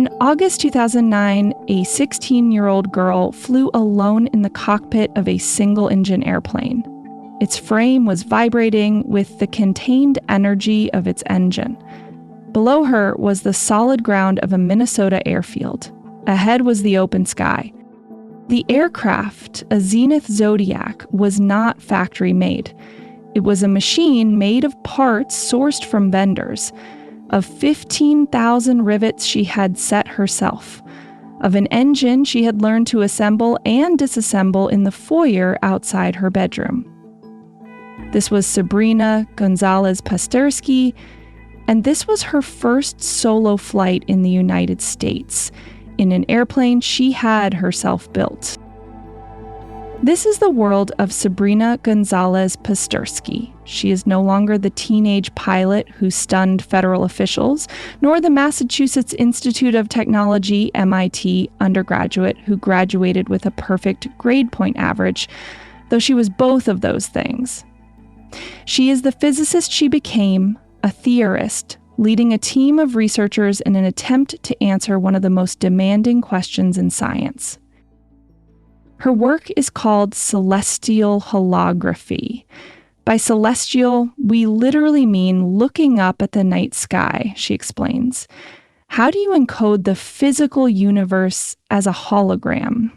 In August 2009, a 16-year-old girl flew alone in the cockpit of a single-engine airplane. Its frame was vibrating with the contained energy of its engine. Below her was the solid ground of a Minnesota airfield. Ahead was the open sky. The aircraft, a Zenith Zodiac, was not factory-made. It was a machine made of parts sourced from vendors. Of 15,000 rivets she had set herself. Of an engine she had learned to assemble and disassemble in the foyer outside her bedroom. This was Sabrina Gonzalez Pasterski, and this was her first solo flight in the United States, in an airplane she had herself built. This is the world of Sabrina Gonzalez Pasterski. She is no longer the teenage pilot who stunned federal officials, nor the Massachusetts Institute of Technology, MIT, undergraduate who graduated with a perfect grade point average, though she was both of those things. She is the physicist she became, a theorist, leading a team of researchers in an attempt to answer one of the most demanding questions in science. Her work is called Celestial Holography. By celestial, we literally mean looking up at the night sky, she explains. How do you encode the physical universe as a hologram?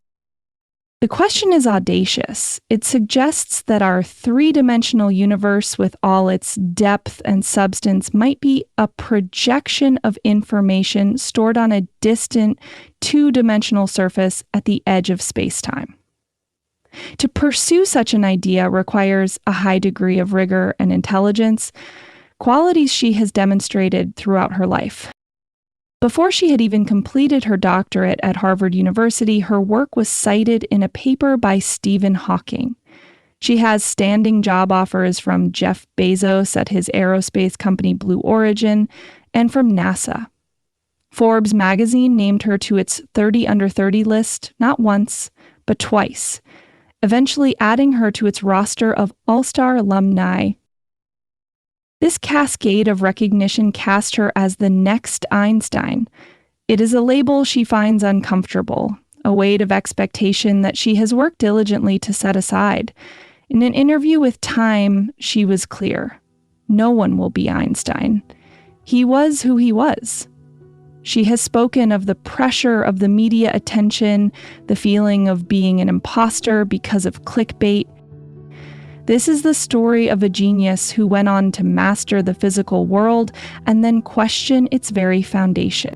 The question is audacious. It suggests that our three-dimensional universe with all its depth and substance might be a projection of information stored on a distant, two-dimensional surface at the edge of space-time. To pursue such an idea requires a high degree of rigor and intelligence, qualities she has demonstrated throughout her life. Before she had even completed her doctorate at Harvard University, her work was cited in a paper by Stephen Hawking. She has standing job offers from Jeff Bezos at his aerospace company Blue Origin and from NASA. Forbes magazine named her to its 30 under 30 list not once, but twice, eventually adding her to its roster of all-star alumni. This cascade of recognition cast her as the next Einstein. It is a label she finds uncomfortable, a weight of expectation that she has worked diligently to set aside. In an interview with Time, she was clear. No one will be Einstein. He was who he was. She has spoken of the pressure of the media attention, the feeling of being an imposter because of clickbait. This is the story of a genius who went on to master the physical world and then question its very foundation.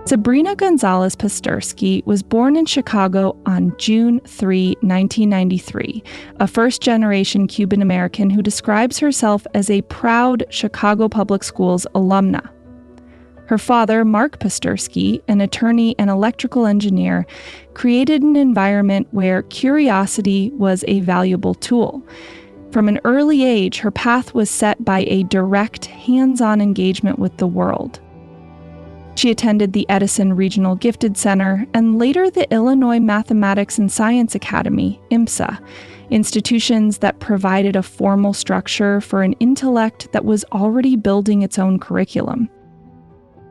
Sabrina Gonzalez Pasterski was born in Chicago on June 3, 1993, a first-generation Cuban-American who describes herself as a proud Chicago Public Schools alumna. Her father, Mark Pasterski, an attorney and electrical engineer, created an environment where curiosity was a valuable tool. From an early age, her path was set by a direct, hands-on engagement with the world. She attended the Edison Regional Gifted Center and later the Illinois Mathematics and Science Academy, IMSA, institutions that provided a formal structure for an intellect that was already building its own curriculum.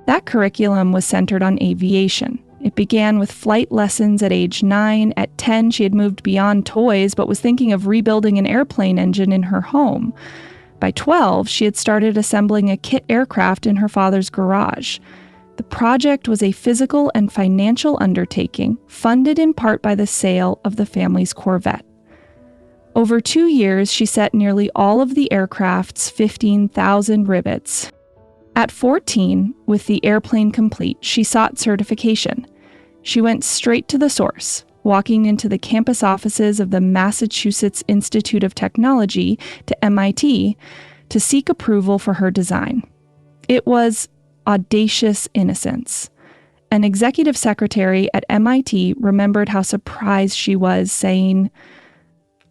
That curriculum was centered on aviation. It began with flight lessons at age 9. At 10, she had moved beyond toys, but was thinking of rebuilding an airplane engine in her home. By 12, she had started assembling a kit aircraft in her father's garage. The project was a physical and financial undertaking, funded in part by the sale of the family's Corvette. Over 2 years, she set nearly all of the aircraft's 15,000 rivets. At 14, with the airplane complete, she sought certification. She went straight to the source, walking into the campus offices of the Massachusetts Institute of Technology, to MIT, to seek approval for her design. It was audacious innocence. An executive secretary at MIT remembered how surprised she was, saying,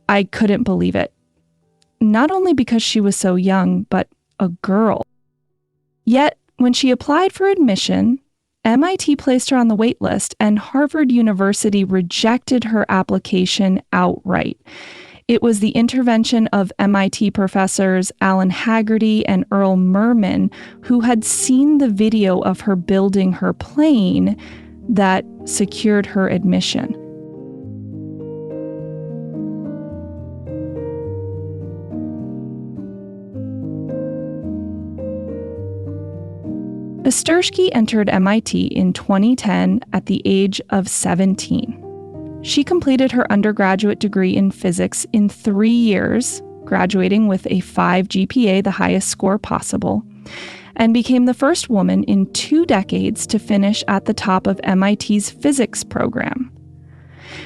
"I couldn't believe it." Not only because she was so young, but a girl. Yet, when she applied for admission, MIT placed her on the wait list, and Harvard University rejected her application outright. It was the intervention of MIT professors Alan Haggerty and Earl Merman, who had seen the video of her building her plane, that secured her admission. Pasterski entered MIT in 2010 at the age of 17. She completed her undergraduate degree in physics in 3 years, graduating with a 5 GPA, the highest score possible, and became the first woman in 2 decades to finish at the top of MIT's physics program.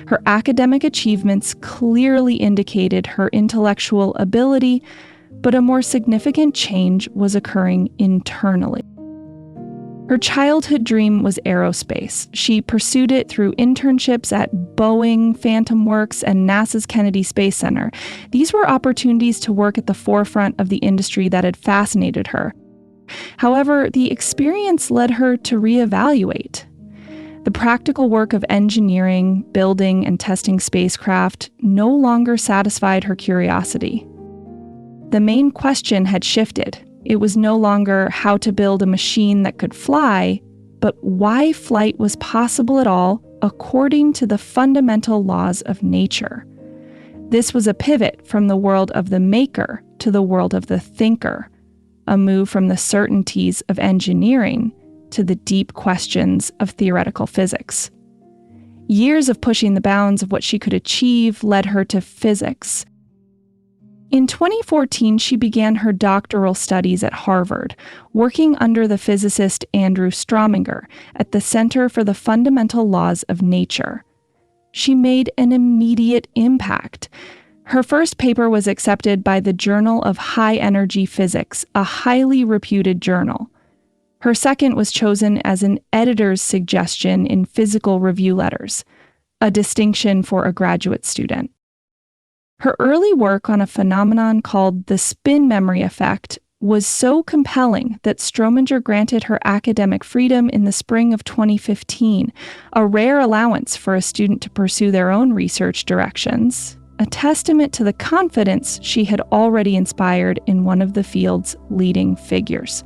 Her academic achievements clearly indicated her intellectual ability, but a more significant change was occurring internally. Her childhood dream was aerospace. She pursued it through internships at Boeing, Phantom Works, and NASA's Kennedy Space Center. These were opportunities to work at the forefront of the industry that had fascinated her. However, the experience led her to reevaluate. The practical work of engineering, building, and testing spacecraft no longer satisfied her curiosity. The main question had shifted. It was no longer how to build a machine that could fly, but why flight was possible at all according to the fundamental laws of nature. This was a pivot from the world of the maker to the world of the thinker, a move from the certainties of engineering to the deep questions of theoretical physics. Years of pushing the bounds of what she could achieve led her to physics. In 2014, she began her doctoral studies at Harvard, working under the physicist Andrew Strominger at the Center for the Fundamental Laws of Nature. She made an immediate impact. Her first paper was accepted by the Journal of High Energy Physics, a highly reputed journal. Her second was chosen as an editor's suggestion in Physical Review Letters, a distinction for a graduate student. Her early work on a phenomenon called the spin memory effect was so compelling that Strominger granted her academic freedom in the spring of 2015, a rare allowance for a student to pursue their own research directions, a testament to the confidence she had already inspired in one of the field's leading figures.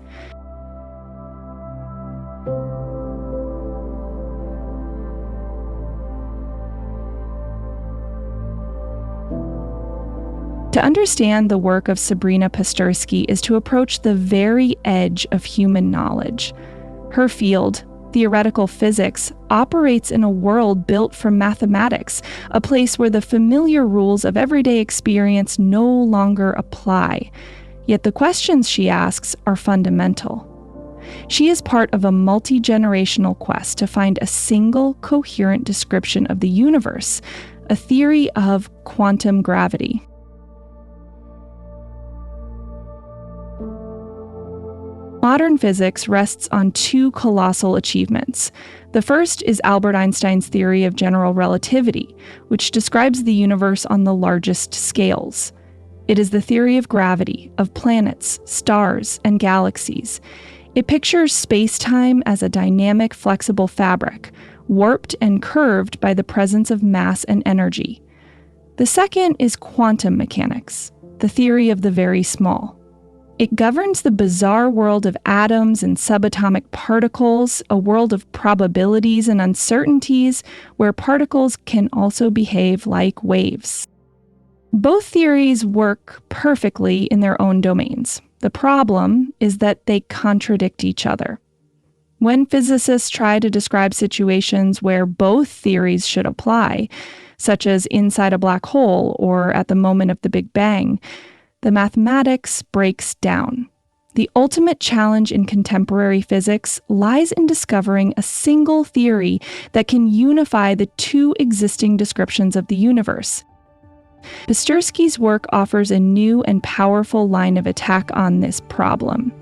To understand the work of Sabrina Pasterski is to approach the very edge of human knowledge. Her field, theoretical physics, operates in a world built from mathematics, a place where the familiar rules of everyday experience no longer apply. Yet the questions she asks are fundamental. She is part of a multi-generational quest to find a single, coherent description of the universe, a theory of quantum gravity. Modern physics rests on 2 colossal achievements. The first is Albert Einstein's theory of general relativity, which describes the universe on the largest scales. It is the theory of gravity, of planets, stars, and galaxies. It pictures space-time as a dynamic, flexible fabric, warped and curved by the presence of mass and energy. The second is quantum mechanics, the theory of the very small. It governs the bizarre world of atoms and subatomic particles, a world of probabilities and uncertainties where particles can also behave like waves. Both theories work perfectly in their own domains. The problem is that they contradict each other. When physicists try to describe situations where both theories should apply, such as inside a black hole or at the moment of the Big Bang, the mathematics breaks down. The ultimate challenge in contemporary physics lies in discovering a single theory that can unify the 2 existing descriptions of the universe. Pasterski's work offers a new and powerful line of attack on this problem.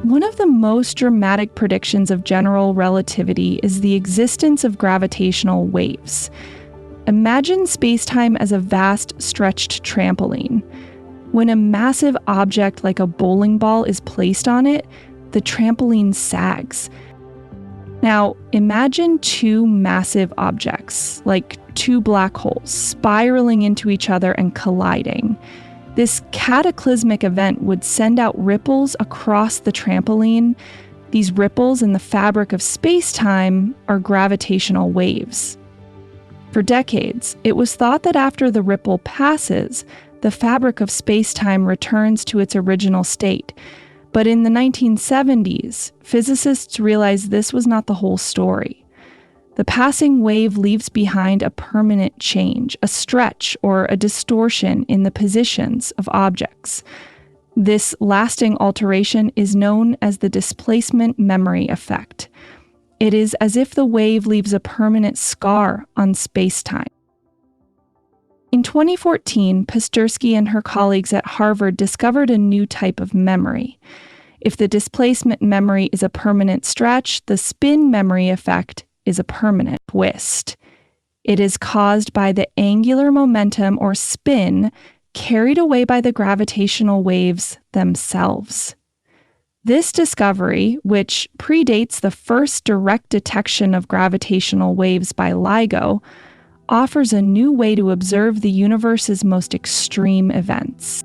One of the most dramatic predictions of general relativity is the existence of gravitational waves. Imagine space-time as a vast, stretched trampoline. When a massive object like a bowling ball is placed on it, the trampoline sags. Now, imagine two massive objects, like two black holes, spiraling into each other and colliding. This cataclysmic event would send out ripples across the trampoline. These ripples in the fabric of space-time are gravitational waves. For decades, it was thought that after the ripple passes, the fabric of space-time returns to its original state. But in the 1970s, physicists realized this was not the whole story. The passing wave leaves behind a permanent change, a stretch or a distortion in the positions of objects. This lasting alteration is known as the displacement memory effect. It is as if the wave leaves a permanent scar on space-time. In 2014, Pasterski and her colleagues at Harvard discovered a new type of memory. If the displacement memory is a permanent stretch, the spin memory effect is a permanent twist. It is caused by the angular momentum or spin carried away by the gravitational waves themselves. This discovery, which predates the first direct detection of gravitational waves by LIGO, offers a new way to observe the universe's most extreme events.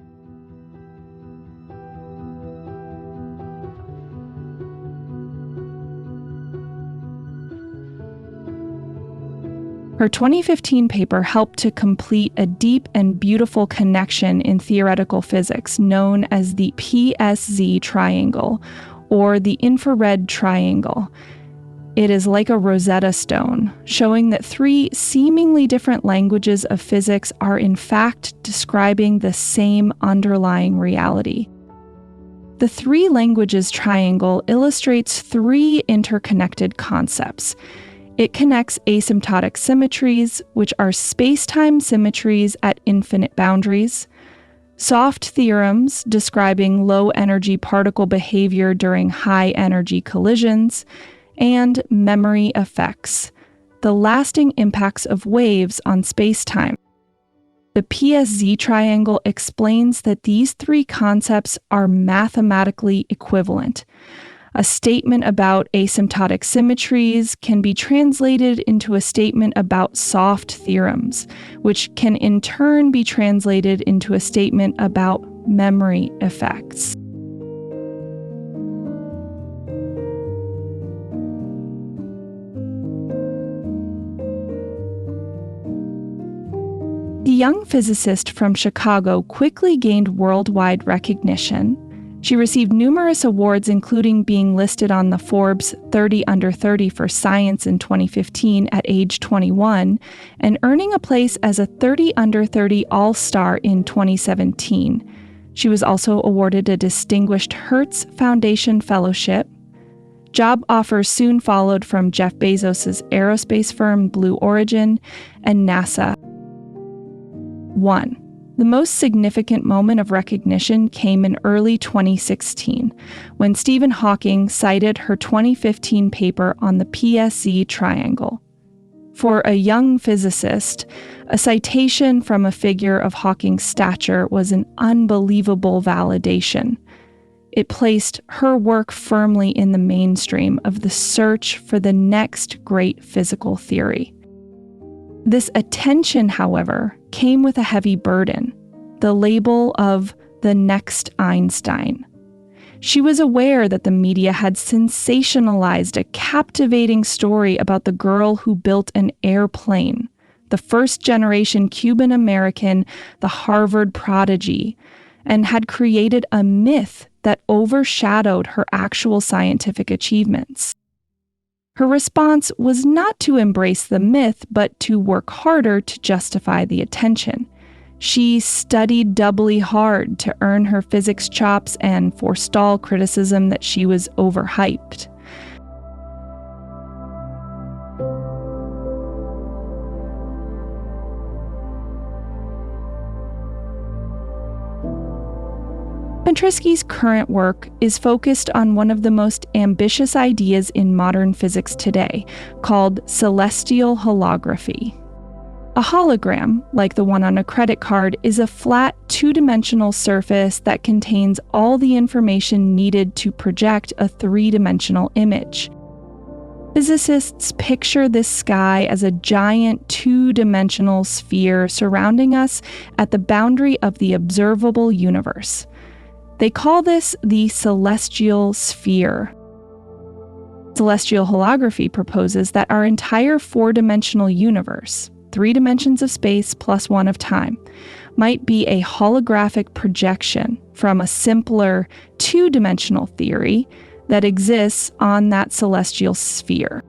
Her 2015 paper helped to complete a deep and beautiful connection in theoretical physics known as the PSZ Triangle, or the infrared triangle. It is like a Rosetta Stone, showing that three seemingly different languages of physics are in fact describing the same underlying reality. The three languages triangle illustrates three interconnected concepts. It connects asymptotic symmetries, which are space-time symmetries at infinite boundaries, soft theorems describing low-energy particle behavior during high-energy collisions, and memory effects, the lasting impacts of waves on space-time. The PSZ triangle explains that these three concepts are mathematically equivalent. A statement about asymptotic symmetries can be translated into a statement about soft theorems, which can in turn be translated into a statement about memory effects. The young physicist from Chicago quickly gained worldwide recognition. She received numerous awards, including being listed on the Forbes 30 Under 30 for Science in 2015 at age 21, and earning a place as a 30 Under 30 All-Star in 2017. She was also awarded a Distinguished Hertz Foundation Fellowship. Job offers soon followed from Jeff Bezos' aerospace firm Blue Origin and NASA. 1. The most significant moment of recognition came in early 2016, when Stephen Hawking cited her 2015 paper on the PSZ Triangle. For a young physicist, a citation from a figure of Hawking's stature was an unbelievable validation. It placed her work firmly in the mainstream of the search for the next great physical theory. This attention, however, came with a heavy burden, the label of the next Einstein. She was aware that the media had sensationalized a captivating story about the girl who built an airplane, the first-generation Cuban-American, the Harvard prodigy, and had created a myth that overshadowed her actual scientific achievements. Her response was not to embrace the myth, but to work harder to justify the attention. She studied doubly hard to earn her physics chops and forestall criticism that she was overhyped. Pasterski's current work is focused on one of the most ambitious ideas in modern physics today, called celestial holography. A hologram, like the one on a credit card, is a flat, two-dimensional surface that contains all the information needed to project a three-dimensional image. Physicists picture this sky as a giant two-dimensional sphere surrounding us at the boundary of the observable universe. They call this the celestial sphere. Celestial holography proposes that our entire four-dimensional universe, 3 dimensions of space plus 1 of time, might be a holographic projection from a simpler two-dimensional theory that exists on that celestial sphere.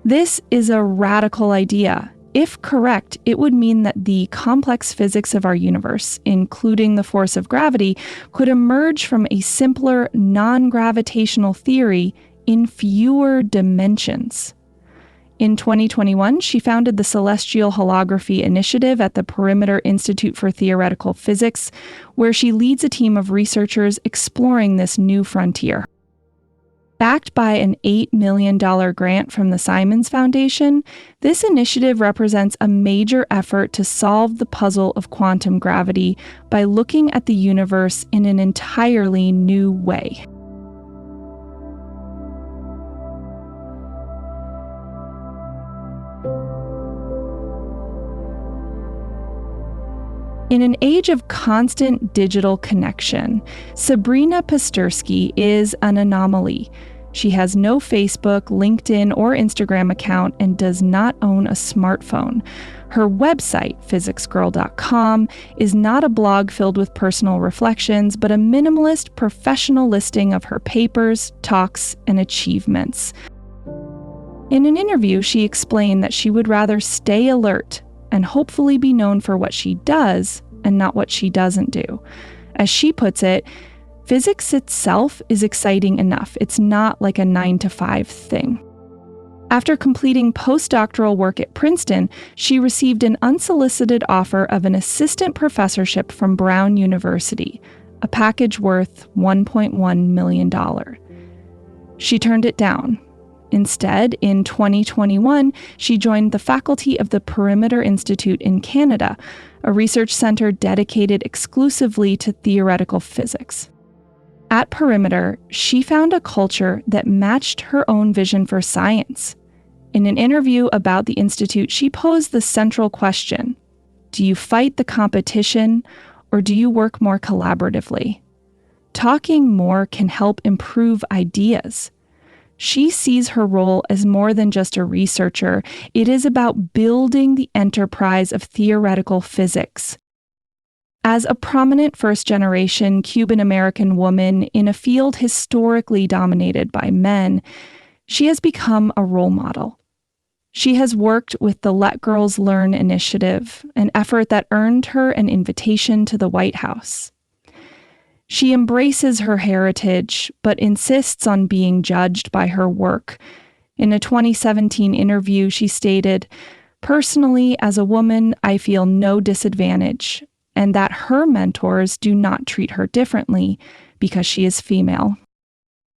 This is a radical idea. If correct, it would mean that the complex physics of our universe, including the force of gravity, could emerge from a simpler, non-gravitational theory in fewer dimensions. In 2021, she founded the Celestial Holography Initiative at the Perimeter Institute for Theoretical Physics, where she leads a team of researchers exploring this new frontier. Backed by an $8 million grant from the Simons Foundation, this initiative represents a major effort to solve the puzzle of quantum gravity by looking at the universe in an entirely new way. In an age of constant digital connection, Sabrina Pasterski is an anomaly. She has no Facebook, LinkedIn, or Instagram account and does not own a smartphone. Her website, physicsgirl.com, is not a blog filled with personal reflections, but a minimalist professional listing of her papers, talks, and achievements. In an interview, she explained that she would rather stay alert and hopefully be known for what she does and not what she doesn't do. As she puts it, physics itself is exciting enough. It's not like a 9-to-5 thing. After completing postdoctoral work at Princeton, she received an unsolicited offer of an assistant professorship from Brown University, a package worth $1.1 million. She turned it down. Instead, in 2021, she joined the faculty of the Perimeter Institute in Canada, a research center dedicated exclusively to theoretical physics. At Perimeter, she found a culture that matched her own vision for science. In an interview about the institute, she posed the central question: do you fight the competition, or do you work more collaboratively? Talking more can help improve ideas. She sees her role as more than just a researcher. It is about building the enterprise of theoretical physics. As a prominent first-generation Cuban-American woman in a field historically dominated by men, she has become a role model. She has worked with the Let Girls Learn initiative, an effort that earned her an invitation to the White House. She embraces her heritage, but insists on being judged by her work. In a 2017 interview, she stated, "Personally, as a woman, I feel no disadvantage, and that her mentors do not treat her differently because she is female."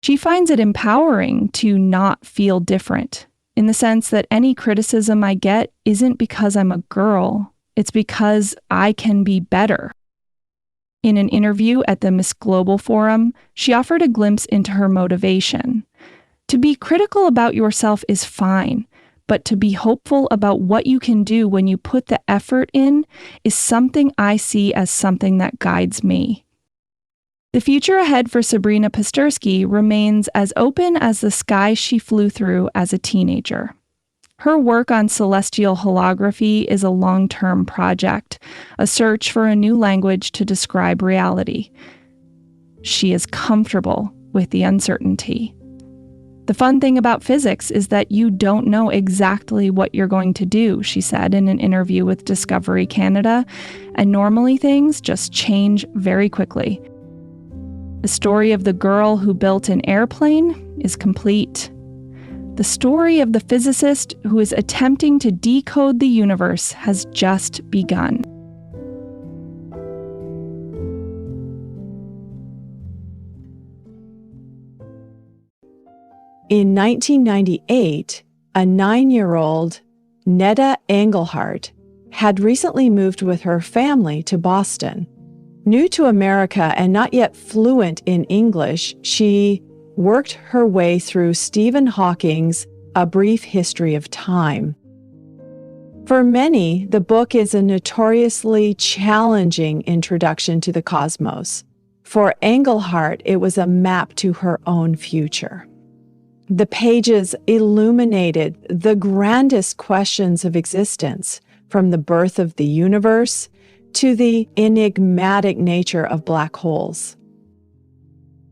She finds it empowering to not feel different, in the sense that any criticism I get isn't because I'm a girl, it's because I can be better. In an interview at the Miss Global Forum, she offered a glimpse into her motivation. To be critical about yourself is fine, but to be hopeful about what you can do when you put the effort in is something I see as something that guides me. The future ahead for Sabrina Pasterski remains as open as the sky she flew through as a teenager. Her work on celestial holography is a long-term project, a search for a new language to describe reality. She is comfortable with the uncertainty. The fun thing about physics is that you don't know exactly what you're going to do, she said in an interview with Discovery Canada, and normally things just change very quickly. The story of the girl who built an airplane is complete. The story of the physicist who is attempting to decode the universe has just begun. In 1998, a 9-year-old, Netta Engelhardt, had recently moved with her family to Boston. New to America and not yet fluent in English, she worked her way through Stephen Hawking's A Brief History of Time. For many, the book is a notoriously challenging introduction to the cosmos. For Engelhardt, it was a map to her own future. The pages illuminated the grandest questions of existence, from the birth of the universe to the enigmatic nature of black holes.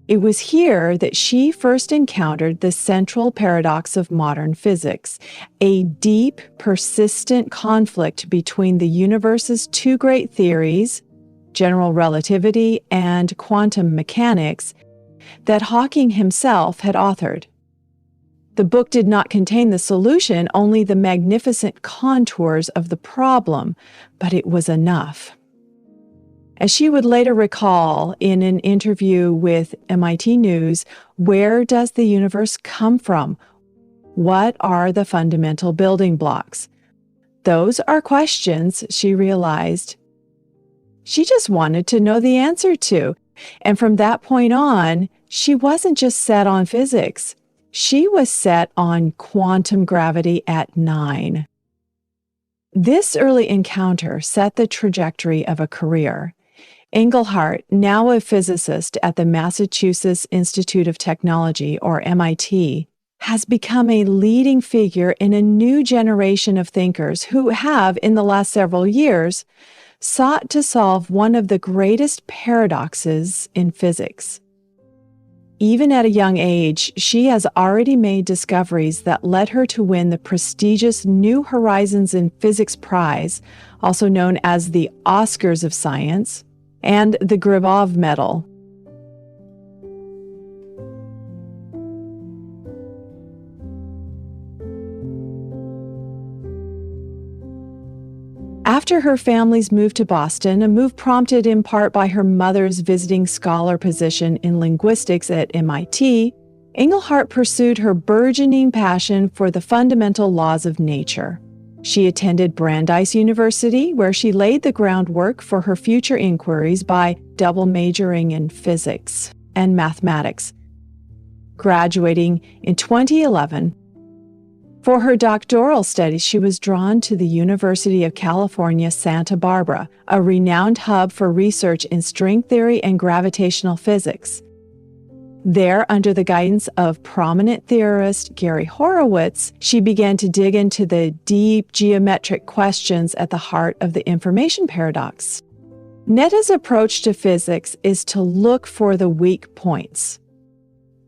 It was here that she first encountered the central paradox of modern physics, a deep, persistent conflict between the universe's two great theories, general relativity and quantum mechanics, that Hawking himself had authored. The book did not contain the solution, only the magnificent contours of the problem, but it was enough. As she would later recall in an interview with MIT News, where does the universe come from? What are the fundamental building blocks? Those are questions, she realized, she just wanted to know the answer to. And from that point on, she wasn't just set on physics. She was set on quantum gravity at 9. This early encounter set the trajectory of a career. Engelhardt, now a physicist at the Massachusetts Institute of Technology, or MIT, has become a leading figure in a new generation of thinkers who have, in the last several years, sought to solve one of the greatest paradoxes in physics. Even at a young age, she has already made discoveries that led her to win the prestigious New Horizons in Physics Prize, also known as the Oscars of Science, and the Gribov Medal. After her family's move to Boston, a move prompted in part by her mother's visiting scholar position in linguistics at MIT, Engelhardt pursued her burgeoning passion for the fundamental laws of nature. She attended Brandeis University, where she laid the groundwork for her future inquiries by double majoring in physics and mathematics. Graduating in 2011, for her doctoral studies, she was drawn to the University of California, Santa Barbara, a renowned hub for research in string theory and gravitational physics. There, under the guidance of prominent theorist Gary Horowitz, she began to dig into the deep geometric questions at the heart of the information paradox. Netta's approach to physics is to look for the weak points.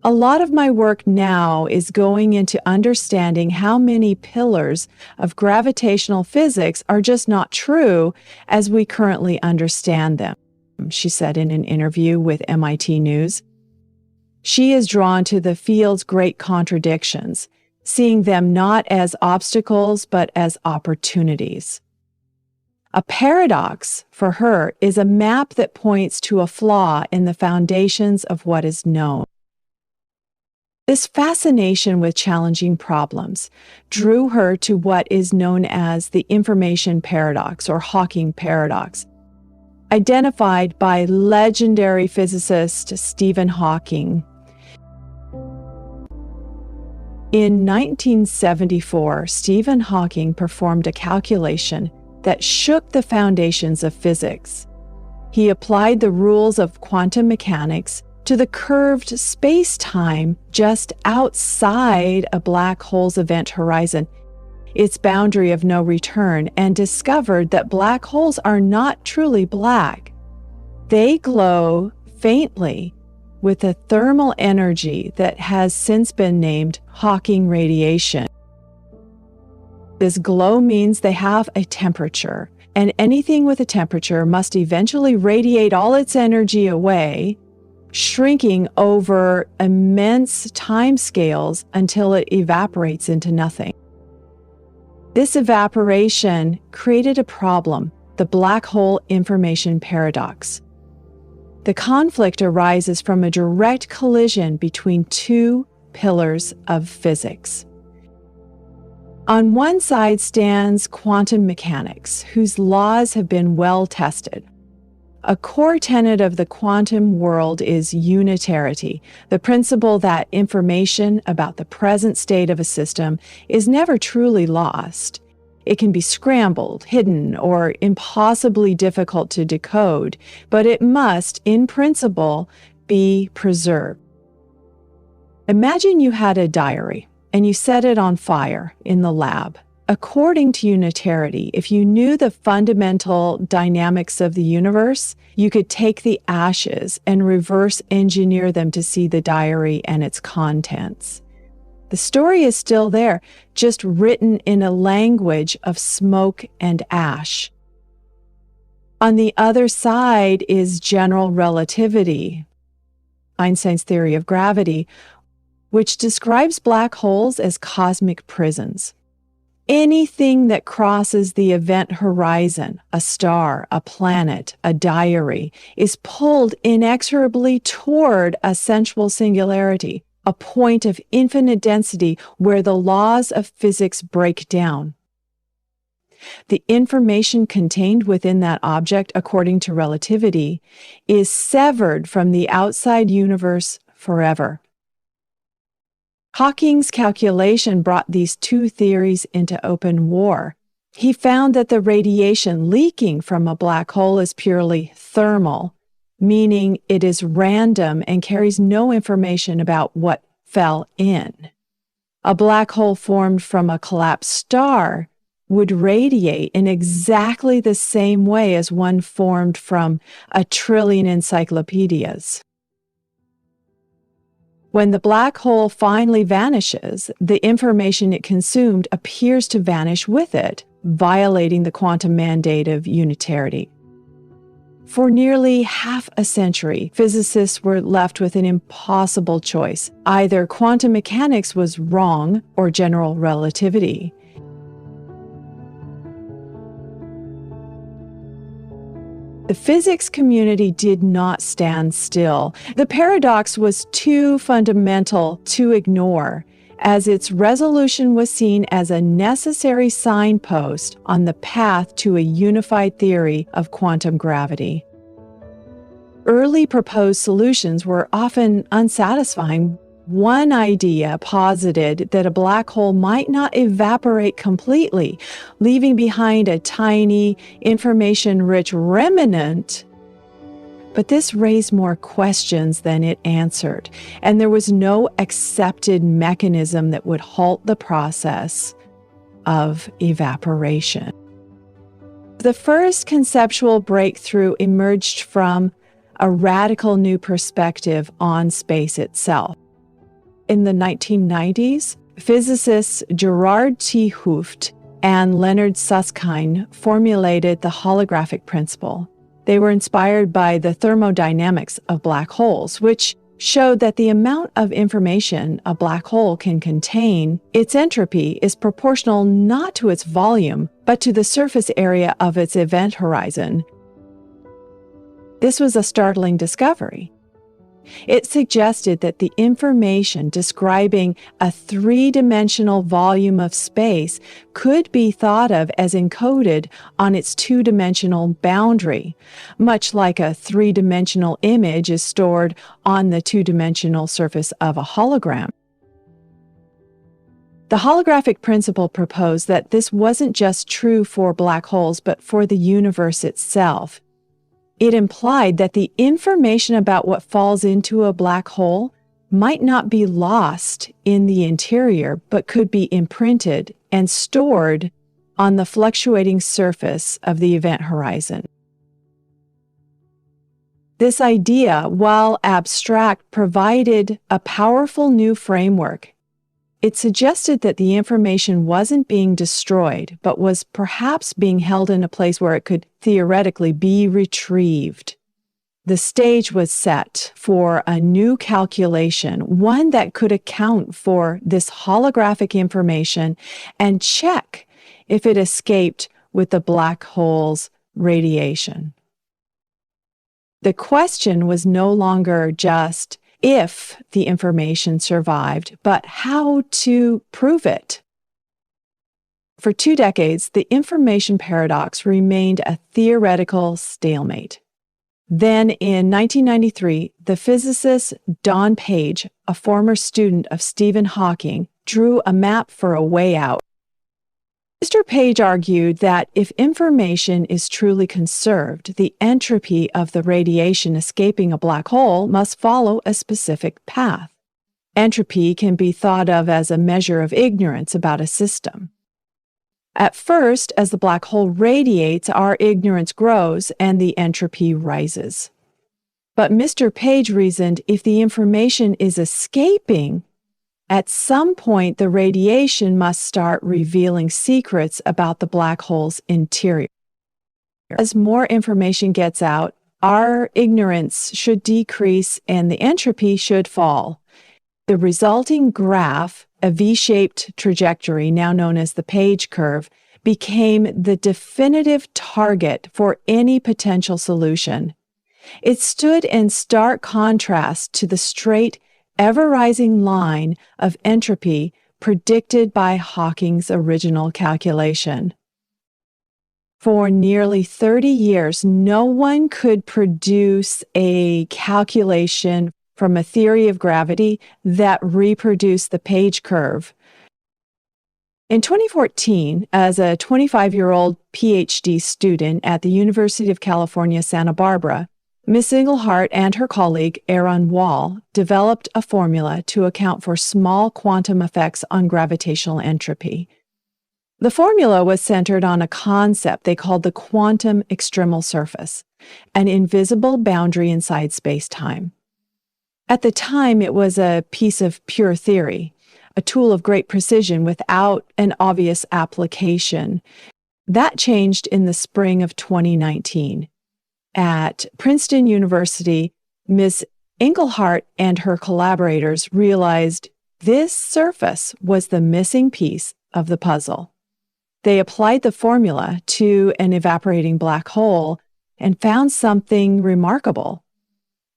A lot of my work now is going into understanding how many pillars of gravitational physics are just not true as we currently understand them, she said in an interview with MIT News. She is drawn to the field's great contradictions, seeing them not as obstacles but as opportunities. A paradox, for her, is a map that points to a flaw in the foundations of what is known. This fascination with challenging problems drew her to what is known as the information paradox or Hawking paradox, identified by legendary physicist Stephen Hawking. In 1974, Stephen Hawking performed a calculation that shook the foundations of physics. He applied the rules of quantum mechanics to the curved space-time just outside a black hole's event horizon, its boundary of no return, and discovered that black holes are not truly black. They glow faintly with a thermal energy that has since been named Hawking radiation. This glow means they have a temperature, and anything with a temperature must eventually radiate all its energy away, shrinking over immense timescales until it evaporates into nothing. This evaporation created a problem, the black hole information paradox. The conflict arises from a direct collision between two pillars of physics. On one side stands quantum mechanics, whose laws have been well tested. A core tenet of the quantum world is unitarity, the principle that information about the present state of a system is never truly lost. It can be scrambled, hidden, or impossibly difficult to decode, but it must, in principle, be preserved. Imagine you had a diary and you set it on fire in the lab. According to unitarity, if you knew the fundamental dynamics of the universe, you could take the ashes and reverse engineer them to see the diary and its contents. The story is still there, just written in a language of smoke and ash. On the other side is general relativity, Einstein's theory of gravity, which describes black holes as cosmic prisons. Anything that crosses the event horizon, a star, a planet, a diary, is pulled inexorably toward a central singularity, a point of infinite density where the laws of physics break down. The information contained within that object, according to relativity, is severed from the outside universe forever. Hawking's calculation brought these two theories into open war. He found that the radiation leaking from a black hole is purely thermal, meaning it is random and carries no information about what fell in. A black hole formed from a collapsed star would radiate in exactly the same way as one formed from a trillion encyclopedias. When the black hole finally vanishes, the information it consumed appears to vanish with it, violating the quantum mandate of unitarity. For nearly half a century, physicists were left with an impossible choice. Either quantum mechanics was wrong or general relativity. The physics community did not stand still. The paradox was too fundamental to ignore, as its resolution was seen as a necessary signpost on the path to a unified theory of quantum gravity. Early proposed solutions were often unsatisfying. One idea posited that a black hole might not evaporate completely, leaving behind a tiny, information-rich remnant. But this raised more questions than it answered, and there was no accepted mechanism that would halt the process of evaporation. The first conceptual breakthrough emerged from a radical new perspective on space itself. In the 1990s, physicists Gerard T. Hooft and Leonard Susskind formulated the holographic principle. They were inspired by the thermodynamics of black holes, which showed that the amount of information a black hole can contain, its entropy, is proportional not to its volume, but to the surface area of its event horizon. This was a startling discovery. It suggested that the information describing a three-dimensional volume of space could be thought of as encoded on its two-dimensional boundary, much like a three-dimensional image is stored on the two-dimensional surface of a hologram. The holographic principle proposed that this wasn't just true for black holes, but for the universe itself. It implied that the information about what falls into a black hole might not be lost in the interior, but could be imprinted and stored on the fluctuating surface of the event horizon. This idea, while abstract, provided a powerful new framework. It suggested that the information wasn't being destroyed, but was perhaps being held in a place where it could theoretically be retrieved. The stage was set for a new calculation, one that could account for this holographic information and check if it escaped with the black hole's radiation. The question was no longer just if the information survived, but how to prove it. For 2 decades, the information paradox remained a theoretical stalemate. Then in 1993, the physicist Don Page, a former student of Stephen Hawking, drew a map for a way out. Mr. Page argued that if information is truly conserved, the entropy of the radiation escaping a black hole must follow a specific path. Entropy can be thought of as a measure of ignorance about a system. At first, as the black hole radiates, our ignorance grows and the entropy rises. But Mr. Page reasoned if the information is escaping, at some point the radiation must start revealing secrets about the black hole's interior. As more information gets out, our ignorance should decrease and the entropy should fall. The resulting graph, a V-shaped trajectory now known as the Page curve, became the definitive target for any potential solution. It stood in stark contrast to the straight, ever-rising line of entropy predicted by Hawking's original calculation. For nearly 30 years, no one could produce a calculation from a theory of gravity that reproduced the Page curve. In 2014, as a 25-year-old Ph.D. student at the University of California, Santa Barbara, Ms. Engelhardt and her colleague Aaron Wall developed a formula to account for small quantum effects on gravitational entropy. The formula was centered on a concept they called the quantum extremal surface, an invisible boundary inside space-time. At the time, it was a piece of pure theory, a tool of great precision without an obvious application. That changed in the spring of 2019. At Princeton University, Ms. Engelhardt and her collaborators realized this surface was the missing piece of the puzzle. They applied the formula to an evaporating black hole and found something remarkable.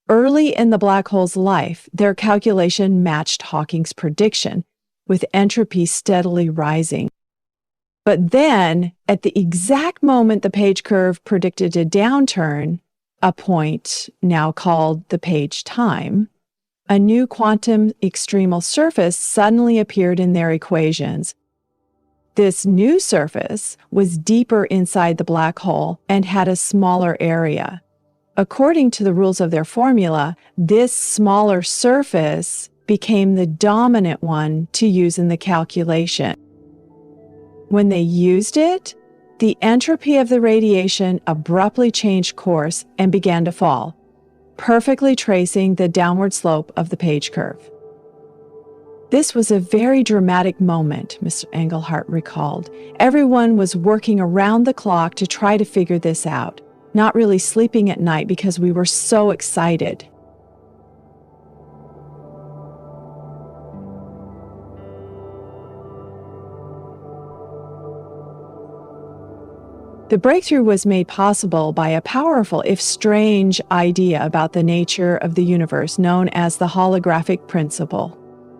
Early in the black hole's life, their calculation matched Hawking's prediction, with entropy steadily rising. But then, at the exact moment the Page curve predicted a downturn, a point now called the Page time, a new quantum extremal surface suddenly appeared in their equations. This new surface was deeper inside the black hole and had a smaller area. According to the rules of their formula, this smaller surface became the dominant one to use in the calculation. When they used it, the entropy of the radiation abruptly changed course and began to fall, perfectly tracing the downward slope of the Page curve. This was a very dramatic moment, Mr. Engelhardt recalled. Everyone was working around the clock to try to figure this out, not really sleeping at night because we were so excited. The breakthrough was made possible by a powerful, if strange, idea about the nature of the universe known as the holographic principle.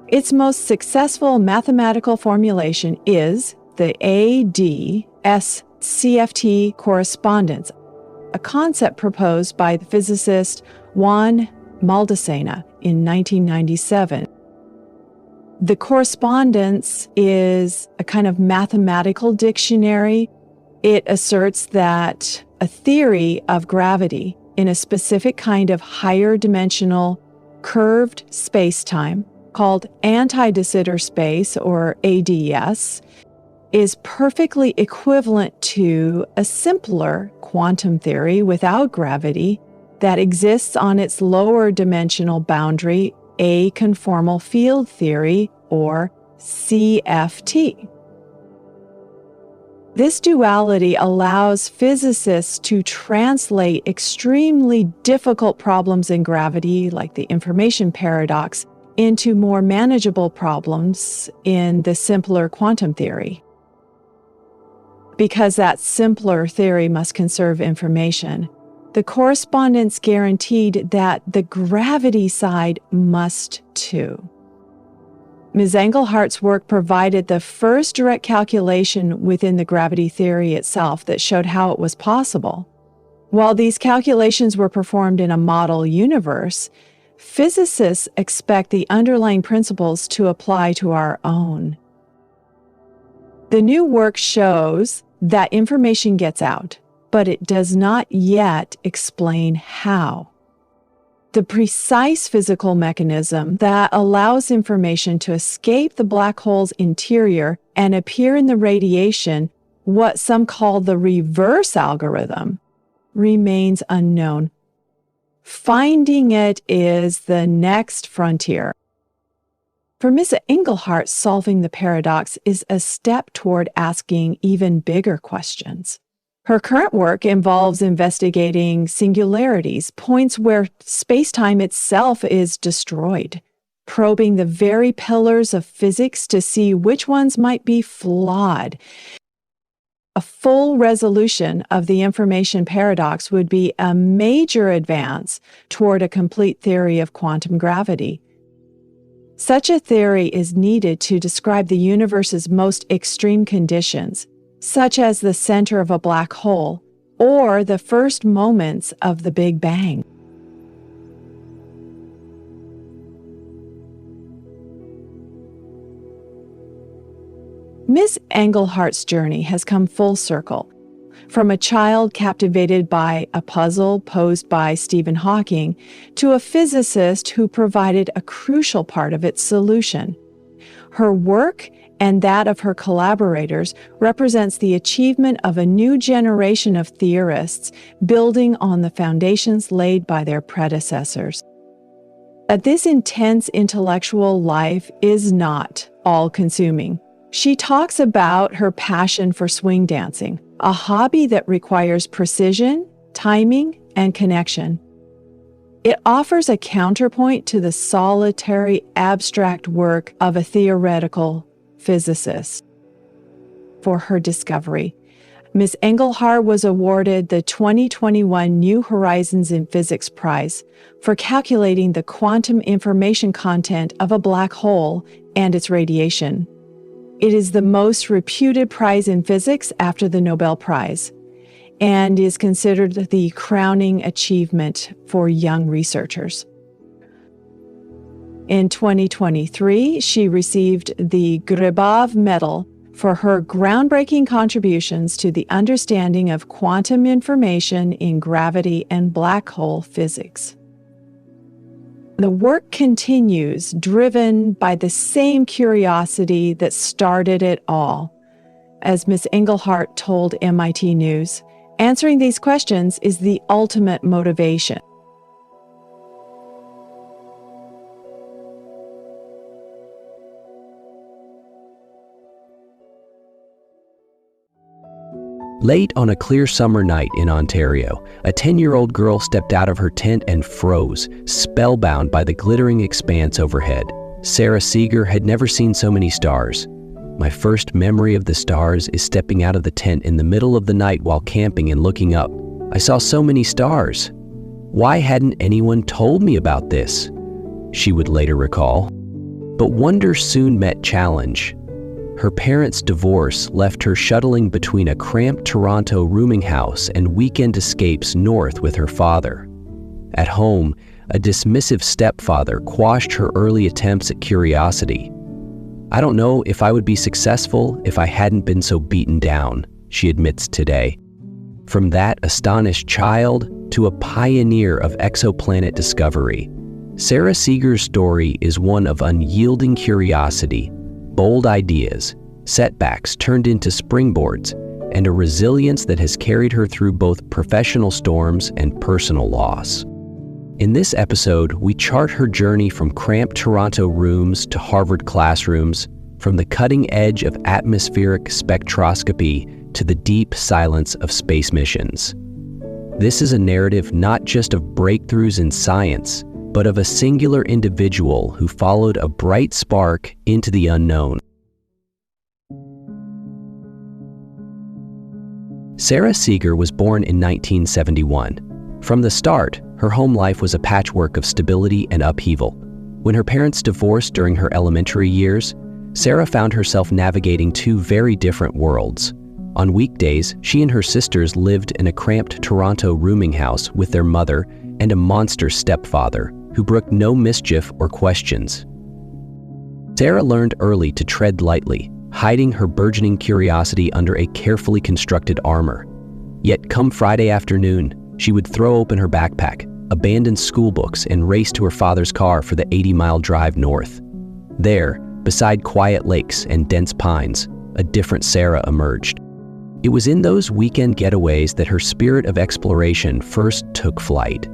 Its most successful mathematical formulation is the AD-SCFT correspondence, a concept proposed by the physicist Juan Maldacena in 1997. The correspondence is a kind of mathematical dictionary. It asserts that a theory of gravity in a specific kind of higher dimensional curved space-time called anti-de Sitter space, or ADS, is perfectly equivalent to a simpler quantum theory without gravity that exists on its lower dimensional boundary, a conformal field theory, or CFT. This duality allows physicists to translate extremely difficult problems in gravity, like the information paradox, into more manageable problems in the simpler quantum theory. Because that simpler theory must conserve information, the correspondence guaranteed that the gravity side must too. Ms. Engelhardt's work provided the first direct calculation within the gravity theory itself that showed how it was possible. While these calculations were performed in a model universe, physicists expect the underlying principles to apply to our own. The new work shows that information gets out, but it does not yet explain how. The precise physical mechanism that allows information to escape the black hole's interior and appear in the radiation, what some call the reverse algorithm, remains unknown. Finding it is the next frontier. For Ms. Engelhardt, solving the paradox is a step toward asking even bigger questions. Her current work involves investigating singularities, points where space-time itself is destroyed, probing the very pillars of physics to see which ones might be flawed. A full resolution of the information paradox would be a major advance toward a complete theory of quantum gravity. Such a theory is needed to describe the universe's most extreme conditions, such as the center of a black hole or the first moments of the Big Bang. Ms. Engelhardt's journey has come full circle. From a child captivated by a puzzle posed by Stephen Hawking to a physicist who provided a crucial part of its solution. Her work and that of her collaborators represents the achievement of a new generation of theorists building on the foundations laid by their predecessors. But this intense intellectual life is not all-consuming. She talks about her passion for swing dancing, a hobby that requires precision, timing, and connection. It offers a counterpoint to the solitary, abstract work of a theoretical physicist. For her discovery, Ms. Engelhardt was awarded the 2021 New Horizons in Physics Prize for calculating the quantum information content of a black hole and its radiation. It is the most reputed prize in physics after the Nobel Prize and is considered the crowning achievement for young researchers. In 2023, she received the Gribov Medal for her groundbreaking contributions to the understanding of quantum information in gravity and black hole physics. The work continues, driven by the same curiosity that started it all. As Ms. Engelhardt told MIT News, answering these questions is the ultimate motivation. Late on a clear summer night in Ontario, a 10-year-old girl stepped out of her tent and froze, spellbound by the glittering expanse overhead. Sarah Seager had never seen so many stars. My first memory of the stars is stepping out of the tent in the middle of the night while camping and looking up. I saw so many stars. Why hadn't anyone told me about this? She would later recall. But wonder soon met challenge. Her parents' divorce left her shuttling between a cramped Toronto rooming house and weekend escapes north with her father. At home, a dismissive stepfather quashed her early attempts at curiosity. I don't know if I would be successful if I hadn't been so beaten down, she admits today. From that astonished child to a pioneer of exoplanet discovery, Sarah Seager's story is one of unyielding curiosity, bold ideas, setbacks turned into springboards, and a resilience that has carried her through both professional storms and personal loss. In this episode, we chart her journey from cramped Toronto rooms to Harvard classrooms, from the cutting edge of atmospheric spectroscopy to the deep silence of space missions. This is a narrative not just of breakthroughs in science, but of a singular individual who followed a bright spark into the unknown. Sarah Seager was born in 1971. From the start, her home life was a patchwork of stability and upheaval. When her parents divorced during her elementary years, Sarah found herself navigating two very different worlds. On weekdays, she and her sisters lived in a cramped Toronto rooming house with their mother and a monster stepfather who brooked no mischief or questions. Sarah learned early to tread lightly, hiding her burgeoning curiosity under a carefully constructed armor. Yet come Friday afternoon, she would throw open her backpack, abandon school books, and race to her father's car for the 80-mile drive north. There, beside quiet lakes and dense pines, a different Sarah emerged. It was in those weekend getaways that her spirit of exploration first took flight.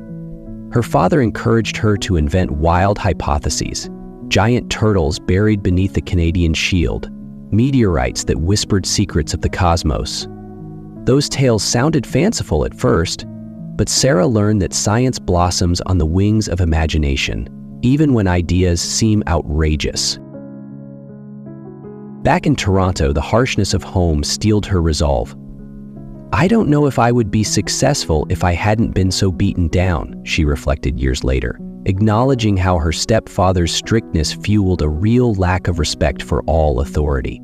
Her father encouraged her to invent wild hypotheses: giant turtles buried beneath the Canadian Shield, meteorites that whispered secrets of the cosmos. Those tales sounded fanciful at first, but Sarah learned that science blossoms on the wings of imagination, even when ideas seem outrageous. Back in Toronto, the harshness of home steeled her resolve. "I don't know if I would be successful if I hadn't been so beaten down," she reflected years later, acknowledging how her stepfather's strictness fueled a real lack of respect for all authority.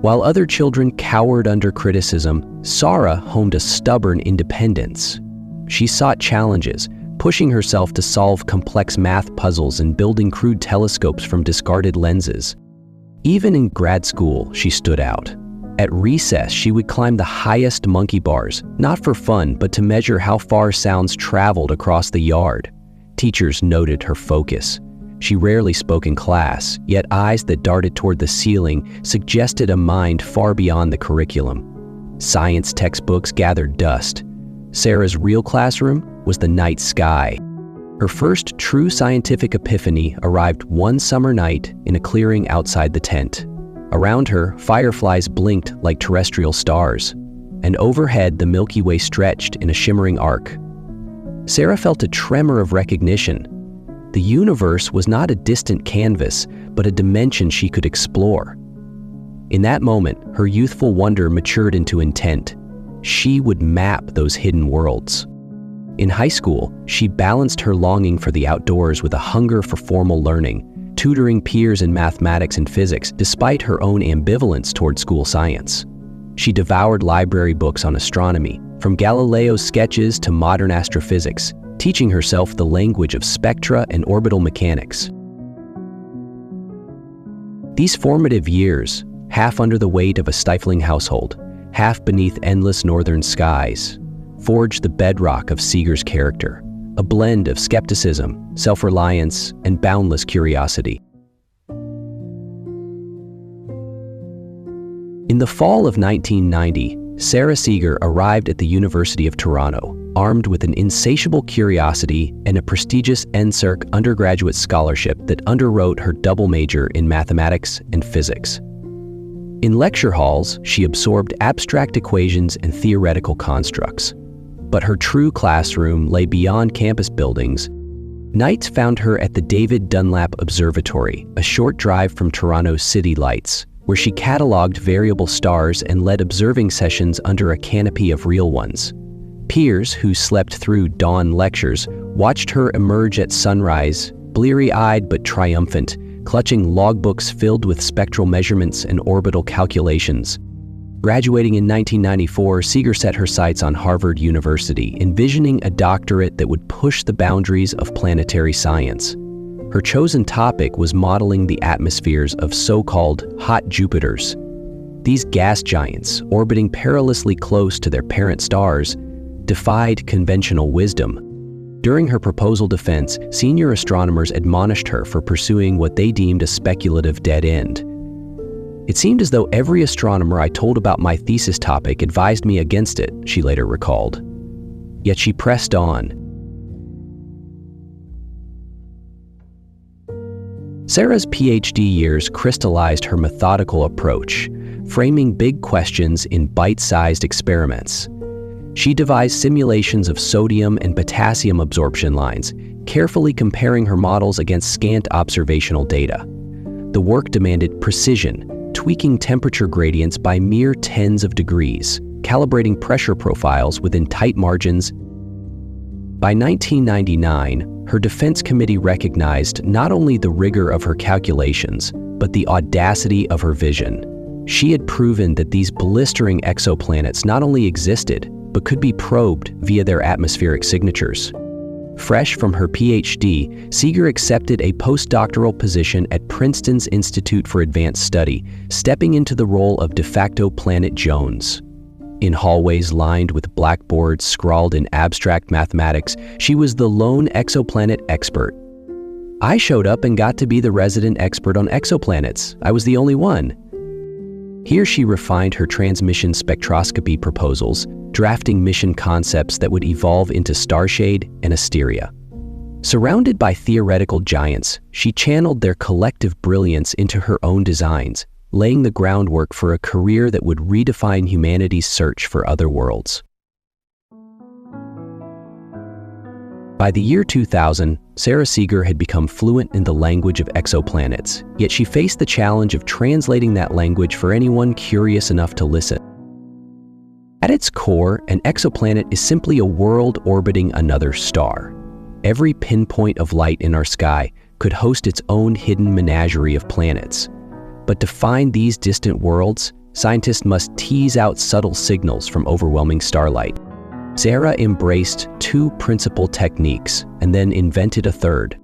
While other children cowered under criticism, Sarah honed a stubborn independence. She sought challenges, pushing herself to solve complex math puzzles and building crude telescopes from discarded lenses. Even in grad school, she stood out. At recess, she would climb the highest monkey bars, not for fun, but to measure how far sounds traveled across the yard. Teachers noted her focus. She rarely spoke in class, yet eyes that darted toward the ceiling suggested a mind far beyond the curriculum. Science textbooks gathered dust. Sarah's real classroom was the night sky. Her first true scientific epiphany arrived one summer night in a clearing outside the tent. Around her, fireflies blinked like terrestrial stars, and overhead the Milky Way stretched in a shimmering arc. Sarah felt a tremor of recognition. The universe was not a distant canvas, but a dimension she could explore. In that moment, her youthful wonder matured into intent. She would map those hidden worlds. In high school, she balanced her longing for the outdoors with a hunger for formal learning, tutoring peers in mathematics and physics despite her own ambivalence toward school science. She devoured library books on astronomy, from Galileo's sketches to modern astrophysics, teaching herself the language of spectra and orbital mechanics. These formative years, half under the weight of a stifling household, half beneath endless northern skies, forged the bedrock of Seager's character, a blend of skepticism, self-reliance, and boundless curiosity. In the fall of 1990, Sarah Seager arrived at the University of Toronto, armed with an insatiable curiosity and a prestigious NSERC undergraduate scholarship that underwrote her double major in mathematics and physics. In lecture halls, she absorbed abstract equations and theoretical constructs. But her true classroom lay beyond campus buildings. Nights found her at the David Dunlap Observatory, a short drive from Toronto's city lights, where she cataloged variable stars and led observing sessions under a canopy of real ones. Peers who slept through dawn lectures watched her emerge at sunrise, bleary-eyed but triumphant, clutching logbooks filled with spectral measurements and orbital calculations. Graduating in 1994, Seager set her sights on Harvard University, envisioning a doctorate that would push the boundaries of planetary science. Her chosen topic was modeling the atmospheres of so-called hot Jupiters. These gas giants, orbiting perilously close to their parent stars, defied conventional wisdom. During her proposal defense, senior astronomers admonished her for pursuing what they deemed a speculative dead end. "It seemed as though every astronomer I told about my thesis topic advised me against it," she later recalled. Yet she pressed on. Sarah's PhD years crystallized her methodical approach, framing big questions in bite-sized experiments. She devised simulations of sodium and potassium absorption lines, carefully comparing her models against scant observational data. The work demanded precision, tweaking temperature gradients by mere tens of degrees, calibrating pressure profiles within tight margins, By 1999, her defense committee recognized not only the rigor of her calculations, but the audacity of her vision. She had proven that these blistering exoplanets not only existed, but could be probed via their atmospheric signatures. Fresh from her Ph.D., Seager accepted a postdoctoral position at Princeton's Institute for Advanced Study, stepping into the role of de facto Planet Jones. In hallways lined with blackboards scrawled in abstract mathematics, she was the lone exoplanet expert. I showed up and got to be the resident expert on exoplanets. I was the only one. Here she refined her transmission spectroscopy proposals, drafting mission concepts that would evolve into starshade and asteria. Surrounded by theoretical giants, she channeled their collective brilliance into her own designs, laying the groundwork for a career that would redefine humanity's search for other worlds. By the year 2000, Sarah Seager had become fluent in the language of exoplanets, yet she faced the challenge of translating that language for anyone curious enough to listen. At its core, an exoplanet is simply a world orbiting another star. Every pinpoint of light in our sky could host its own hidden menagerie of planets. But to find these distant worlds, scientists must tease out subtle signals from overwhelming starlight. Sarah embraced two principal techniques and then invented a third.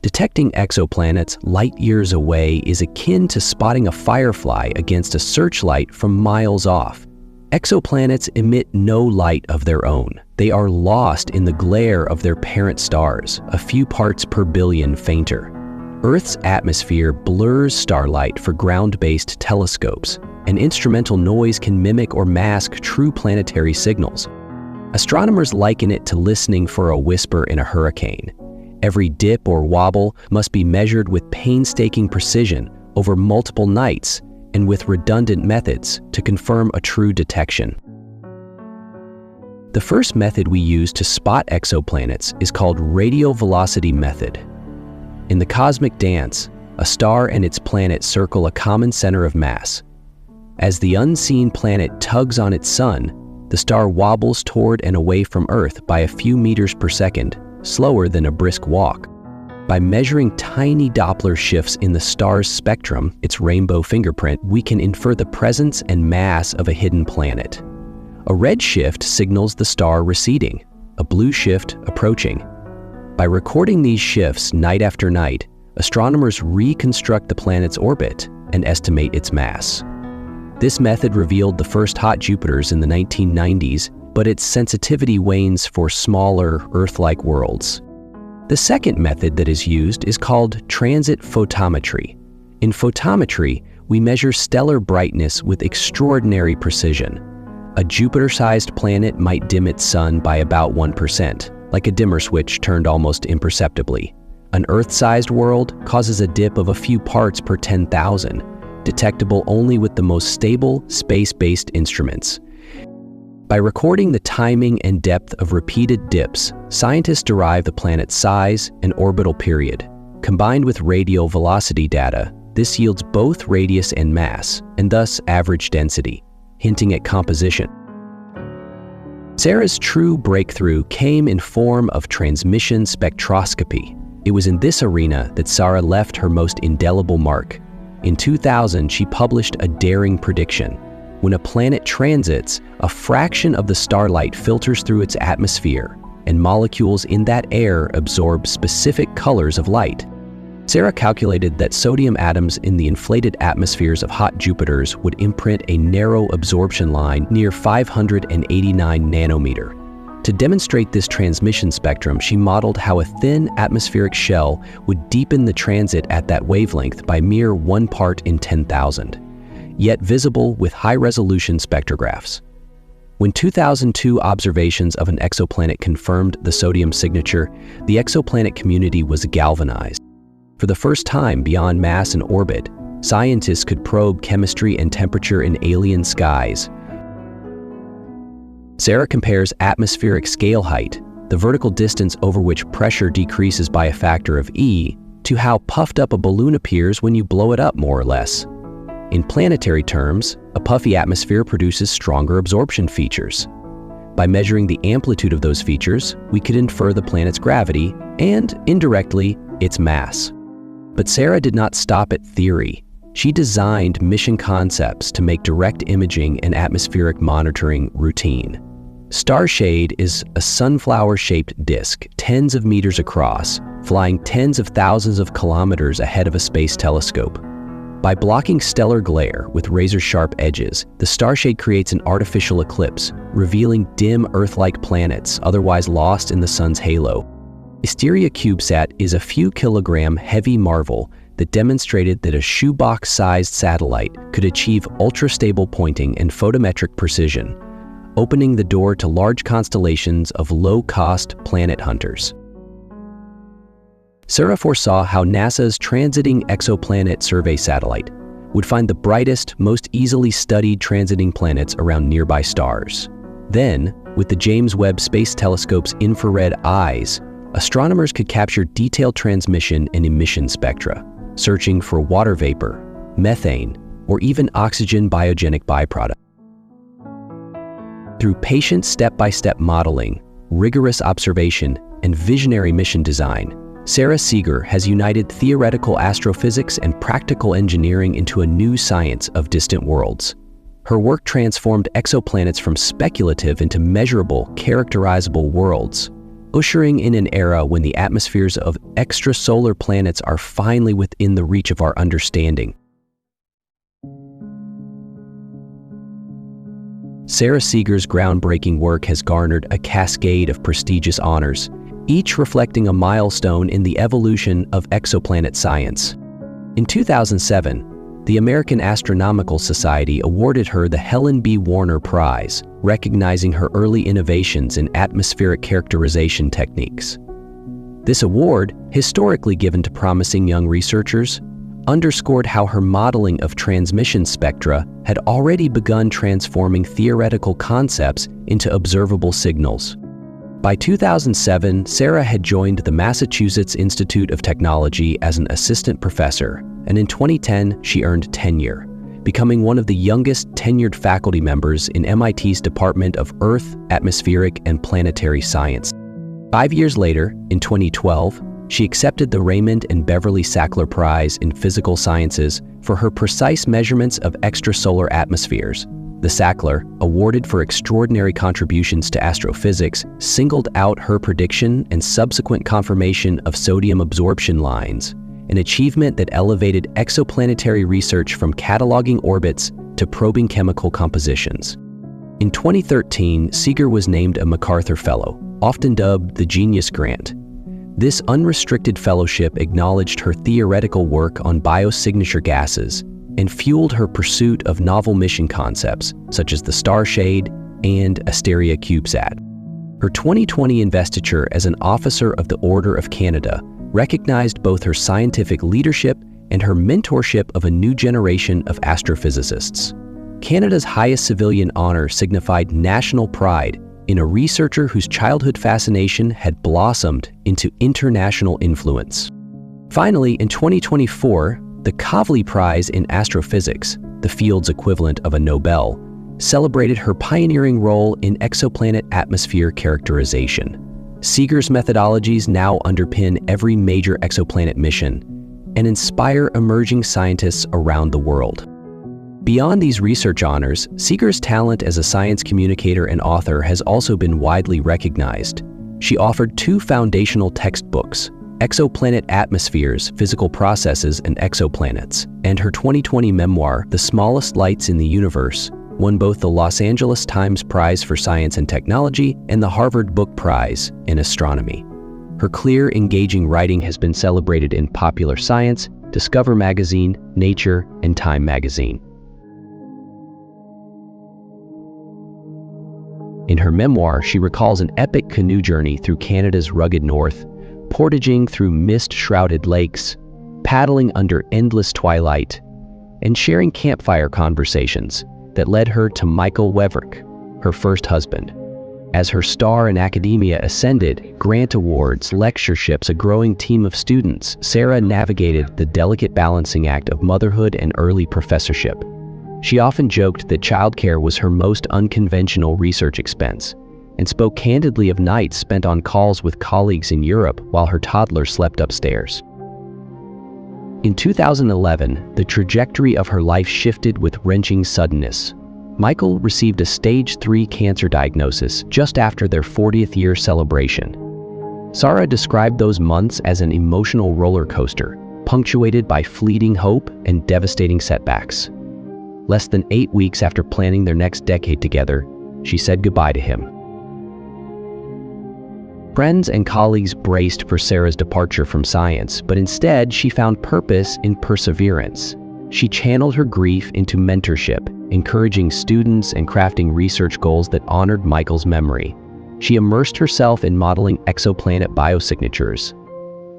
Detecting exoplanets light years away is akin to spotting a firefly against a searchlight from miles off. Exoplanets emit no light of their own. They are lost in the glare of their parent stars, a few parts per billion fainter. Earth's atmosphere blurs starlight for ground-based telescopes, and instrumental noise can mimic or mask true planetary signals. Astronomers liken it to listening for a whisper in a hurricane. Every dip or wobble must be measured with painstaking precision over multiple nights and with redundant methods to confirm a true detection. The first method we use to spot exoplanets is called radial velocity method. In the cosmic dance, a star and its planet circle a common center of mass. As the unseen planet tugs on its sun, the star wobbles toward and away from Earth by a few meters per second, slower than a brisk walk. By measuring tiny Doppler shifts in the star's spectrum, its rainbow fingerprint, we can infer the presence and mass of a hidden planet. A red shift signals the star receding, a blue shift approaching. By recording these shifts night after night, astronomers reconstruct the planet's orbit and estimate its mass. This method revealed the first hot Jupiters in the 1990s, but its sensitivity wanes for smaller, Earth-like worlds. The second method that is used is called transit photometry. In photometry, we measure stellar brightness with extraordinary precision. A Jupiter-sized planet might dim its sun by about 1%, like a dimmer switch turned almost imperceptibly. An Earth-sized world causes a dip of a few parts per 10,000, detectable only with the most stable, space-based instruments. By recording the timing and depth of repeated dips, scientists derive the planet's size and orbital period. Combined with radial velocity data, this yields both radius and mass, and thus average density, hinting at composition. Sarah's true breakthrough came in form of transmission spectroscopy. It was in this arena that Sarah left her most indelible mark. In 2000, she published a daring prediction. When a planet transits, a fraction of the starlight filters through its atmosphere, and molecules in that air absorb specific colors of light. Sarah calculated that sodium atoms in the inflated atmospheres of hot Jupiters would imprint a narrow absorption line near 589 nanometer. To demonstrate this transmission spectrum, she modeled how a thin atmospheric shell would deepen the transit at that wavelength by mere 1 part in 10,000, yet visible with high-resolution spectrographs. When 2002 observations of an exoplanet confirmed the sodium signature, the exoplanet community was galvanized. For the first time beyond mass and orbit, scientists could probe chemistry and temperature in alien skies. Sarah compares atmospheric scale height, the vertical distance over which pressure decreases by a factor of E, to how puffed up a balloon appears when you blow it up, more or less. In planetary terms, a puffy atmosphere produces stronger absorption features. By measuring the amplitude of those features, we could infer the planet's gravity and, indirectly, its mass. But Sarah did not stop at theory. She designed mission concepts to make direct imaging and atmospheric monitoring routine. Starshade is a sunflower-shaped disk, tens of meters across, flying tens of thousands of kilometers ahead of a space telescope. By blocking stellar glare with razor-sharp edges, the starshade creates an artificial eclipse, revealing dim Earth-like planets otherwise lost in the sun's halo. Asteria CubeSat is a few kilogram heavy marvel that demonstrated that a shoebox-sized satellite could achieve ultra-stable pointing and photometric precision, opening the door to large constellations of low-cost planet hunters. Sarah foresaw how NASA's Transiting Exoplanet Survey satellite would find the brightest, most easily studied transiting planets around nearby stars. Then, with the James Webb Space Telescope's infrared eyes, astronomers could capture detailed transmission and emission spectra, searching for water vapor, methane, or even oxygen biogenic byproducts. Through patient step-by-step modeling, rigorous observation, and visionary mission design, Sarah Seager has united theoretical astrophysics and practical engineering into a new science of distant worlds. Her work transformed exoplanets from speculative into measurable, characterizable worlds, ushering in an era when the atmospheres of extrasolar planets are finally within the reach of our understanding. Sarah Seager's groundbreaking work has garnered a cascade of prestigious honors, each reflecting a milestone in the evolution of exoplanet science. In 2007, the American Astronomical Society awarded her the Helen B. Warner Prize, recognizing her early innovations in atmospheric characterization techniques. This award, historically given to promising young researchers, underscored how her modeling of transmission spectra had already begun transforming theoretical concepts into observable signals. By 2007, Sarah had joined the Massachusetts Institute of Technology as an assistant professor, and in 2010, she earned tenure, becoming one of the youngest tenured faculty members in MIT's Department of Earth, Atmospheric, and Planetary Science. 5 years later, in 2012, she accepted the Raymond and Beverly Sackler Prize in Physical Sciences for her precise measurements of extrasolar atmospheres. The Sackler, awarded for extraordinary contributions to astrophysics, singled out her prediction and subsequent confirmation of sodium absorption lines, an achievement that elevated exoplanetary research from cataloging orbits to probing chemical compositions. In 2013, Seager was named a MacArthur Fellow, often dubbed the Genius Grant. This unrestricted fellowship acknowledged her theoretical work on biosignature gases and fueled her pursuit of novel mission concepts such as the Starshade and Asteria CubeSat. Her 2020 investiture as an Officer of the Order of Canada recognized both her scientific leadership and her mentorship of a new generation of astrophysicists. Canada's highest civilian honor signified national pride in a researcher whose childhood fascination had blossomed into international influence. Finally, in 2024, the Kavli Prize in Astrophysics, the field's equivalent of a Nobel, celebrated her pioneering role in exoplanet atmosphere characterization. Seager's methodologies now underpin every major exoplanet mission and inspire emerging scientists around the world. Beyond these research honors, Seager's talent as a science communicator and author has also been widely recognized. She authored 2 foundational textbooks, Exoplanet Atmospheres, Physical Processes and Exoplanets, and her 2020 memoir, The Smallest Lights in the Universe, won both the Los Angeles Times Prize for Science and Technology and the Harvard Book Prize in Astronomy. Her clear, engaging writing has been celebrated in Popular Science, Discover Magazine, Nature, and Time Magazine. In her memoir, she recalls an epic canoe journey through Canada's rugged north, portaging through mist-shrouded lakes, paddling under endless twilight, and sharing campfire conversations that led her to Michael Weverich, her first husband. As her star in academia ascended, grant awards, lectureships, a growing team of students, Sarah navigated the delicate balancing act of motherhood and early professorship. She often joked that childcare was her most unconventional research expense, and spoke candidly of nights spent on calls with colleagues in Europe while her toddler slept upstairs. In 2011, the trajectory of her life shifted with wrenching suddenness. Michael received a stage 3 cancer diagnosis just after their 40th year celebration. Sarah described those months as an emotional roller coaster, punctuated by fleeting hope and devastating setbacks. Less than 8 weeks after planning their next decade together, she said goodbye to him. Friends and colleagues braced for Sarah's departure from science, but instead she found purpose in perseverance. She channeled her grief into mentorship, encouraging students and crafting research goals that honored Michael's memory. She immersed herself in modeling exoplanet biosignatures.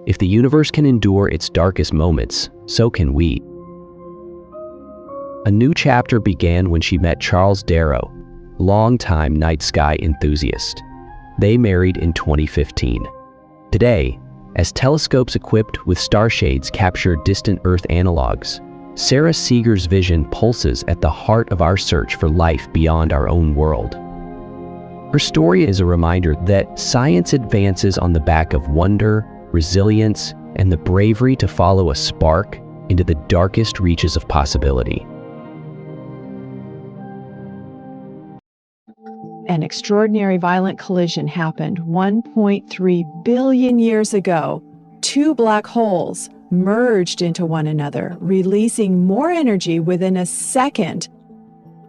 If the universe can endure its darkest moments, so can we. A new chapter began when she met Charles Darrow, longtime night sky enthusiast. They married in 2015. Today, as telescopes equipped with starshades capture distant Earth analogs, Sarah Seager's vision pulses at the heart of our search for life beyond our own world. Her story is a reminder that science advances on the back of wonder, resilience, and the bravery to follow a spark into the darkest reaches of possibility. An extraordinary violent collision happened 1.3 billion years ago. Two black holes merged into one another, releasing more energy within a second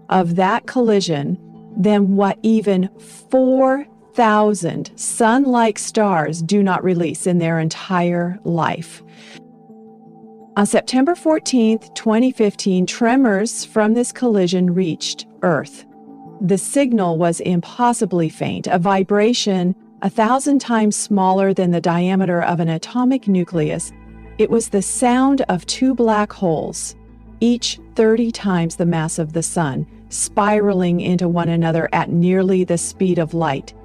of that collision than what even 4,000 sun-like stars do not release in their entire life. On September 14th, 2015, tremors from this collision reached Earth. The signal was impossibly faint, a vibration 1,000 times smaller than the diameter of an atomic nucleus. It was the sound of two black holes, each 30 times the mass of the sun, spiraling into one another at nearly the speed of light.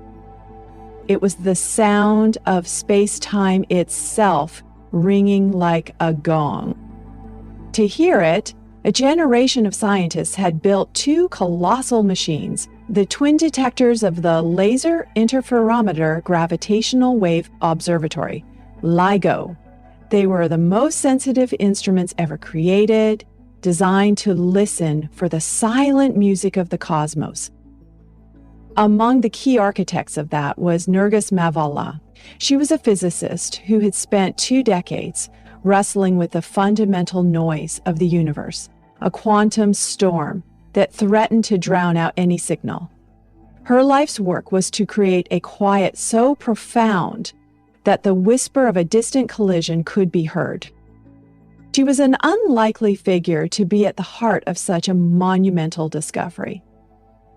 It was the sound of space-time itself ringing like a gong. To hear it, a generation of scientists had built two colossal machines, the twin detectors of the Laser Interferometer Gravitational Wave Observatory, LIGO. They were the most sensitive instruments ever created, designed to listen for the silent music of the cosmos. Among the key architects of that was Nergis Mavalvala. She was a physicist who had spent 2 decades wrestling with the fundamental noise of the universe, a quantum storm that threatened to drown out any signal. Her life's work was to create a quiet so profound that the whisper of a distant collision could be heard. She was an unlikely figure to be at the heart of such a monumental discovery.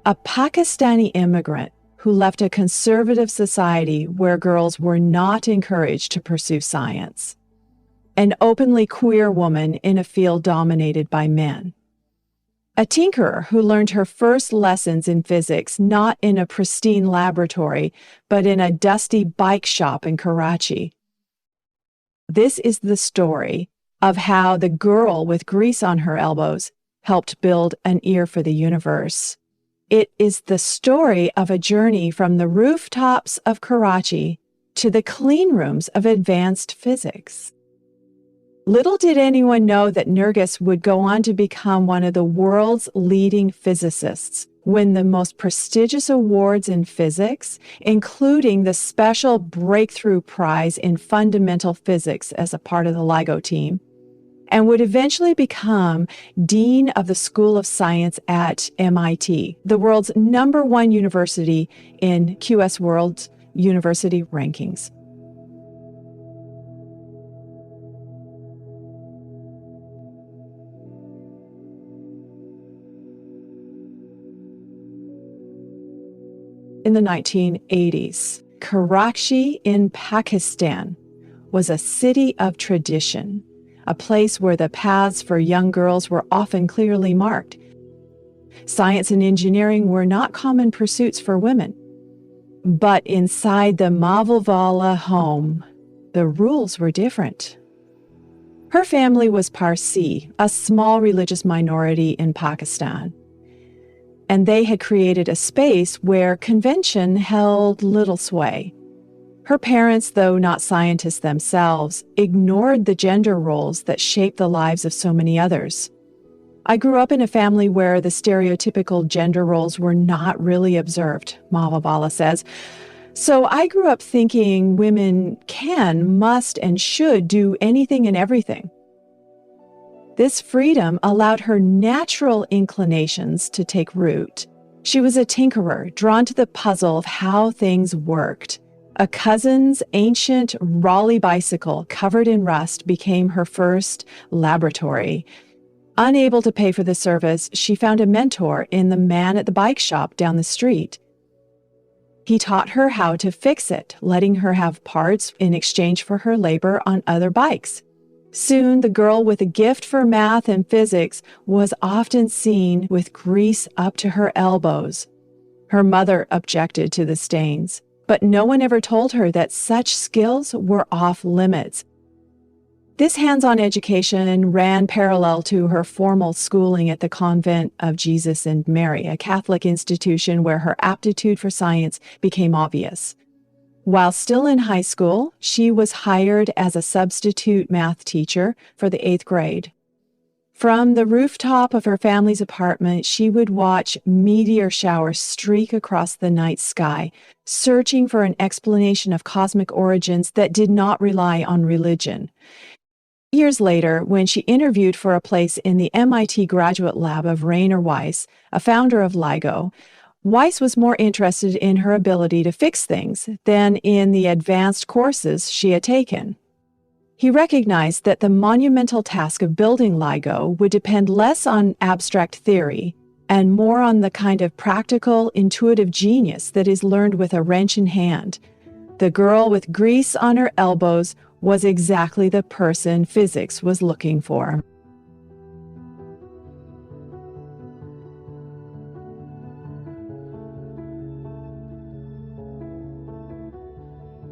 A Pakistani immigrant who left a conservative society where girls were not encouraged to pursue science. An openly queer woman in a field dominated by men. A tinkerer who learned her first lessons in physics not in a pristine laboratory, but in a dusty bike shop in Karachi. This is the story of how the girl with grease on her elbows helped build an ear for the universe. It is the story of a journey from the rooftops of Karachi to the clean rooms of advanced physics. Little did anyone know that Nergis would go on to become one of the world's leading physicists, win the most prestigious awards in physics, including the Special Breakthrough Prize in Fundamental Physics as a part of the LIGO team, and would eventually become Dean of the School of Science at MIT, the world's #1 university in QS World University rankings. In the 1980s, Karachi in Pakistan was a city of tradition, a place where the paths for young girls were often clearly marked. Science and engineering were not common pursuits for women. But inside the Mavalvala home, the rules were different. Her family was Parsi, a small religious minority in Pakistan. and they had created a space where convention held little sway. Her parents, though not scientists themselves, ignored the gender roles that shaped the lives of so many others. I grew up in a family where the stereotypical gender roles were not really observed, Mavalvala says. So I grew up thinking women can, must, and should do anything and everything. This freedom allowed her natural inclinations to take root. She was a tinkerer, drawn to the puzzle of how things worked. A cousin's ancient Raleigh bicycle covered in rust became her first laboratory. Unable to pay for the service, she found a mentor in the man at the bike shop down the street. He taught her how to fix it, letting her have parts in exchange for her labor on other bikes. Soon, the girl with a gift for math and physics was often seen with grease up to her elbows. Her mother objected to the stains, but no one ever told her that such skills were off limits. This hands-on education ran parallel to her formal schooling at the Convent of Jesus and Mary, a Catholic institution where her aptitude for science became obvious. While still in high school, she was hired as a substitute math teacher for the 8th grade. From the rooftop of her family's apartment, she would watch meteor showers streak across the night sky, searching for an explanation of cosmic origins that did not rely on religion. Years later, when she interviewed for a place in the MIT graduate lab of Rainer Weiss, a founder of LIGO, Weiss was more interested in her ability to fix things than in the advanced courses she had taken. He recognized that the monumental task of building LIGO would depend less on abstract theory and more on the kind of practical, intuitive genius that is learned with a wrench in hand. The girl with grease on her elbows was exactly the person physics was looking for.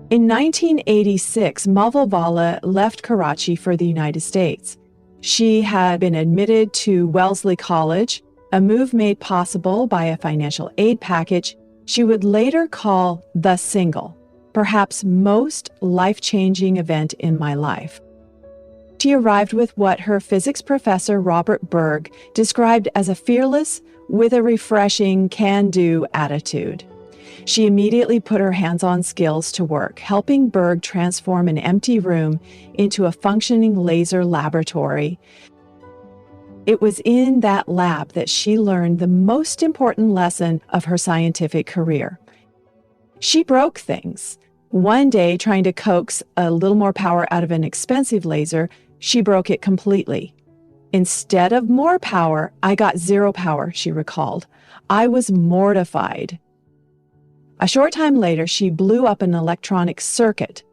In 1986, Mavalvala left Karachi for the United States. She had been admitted to Wellesley College, a move made possible by a financial aid package she would later call the single, perhaps most life-changing event in my life. She arrived with what her physics professor Robert Berg described as a fearless, with a refreshing, can-do attitude. She immediately put her hands-on skills to work, helping Berg transform an empty room into a functioning laser laboratory. It was in that lab that she learned the most important lesson of her scientific career. She broke things. One day, trying to coax a little more power out of an expensive laser, she broke it completely. Instead of more power, I got zero power, she recalled. I was mortified. A short time later, she blew up an electronic circuit.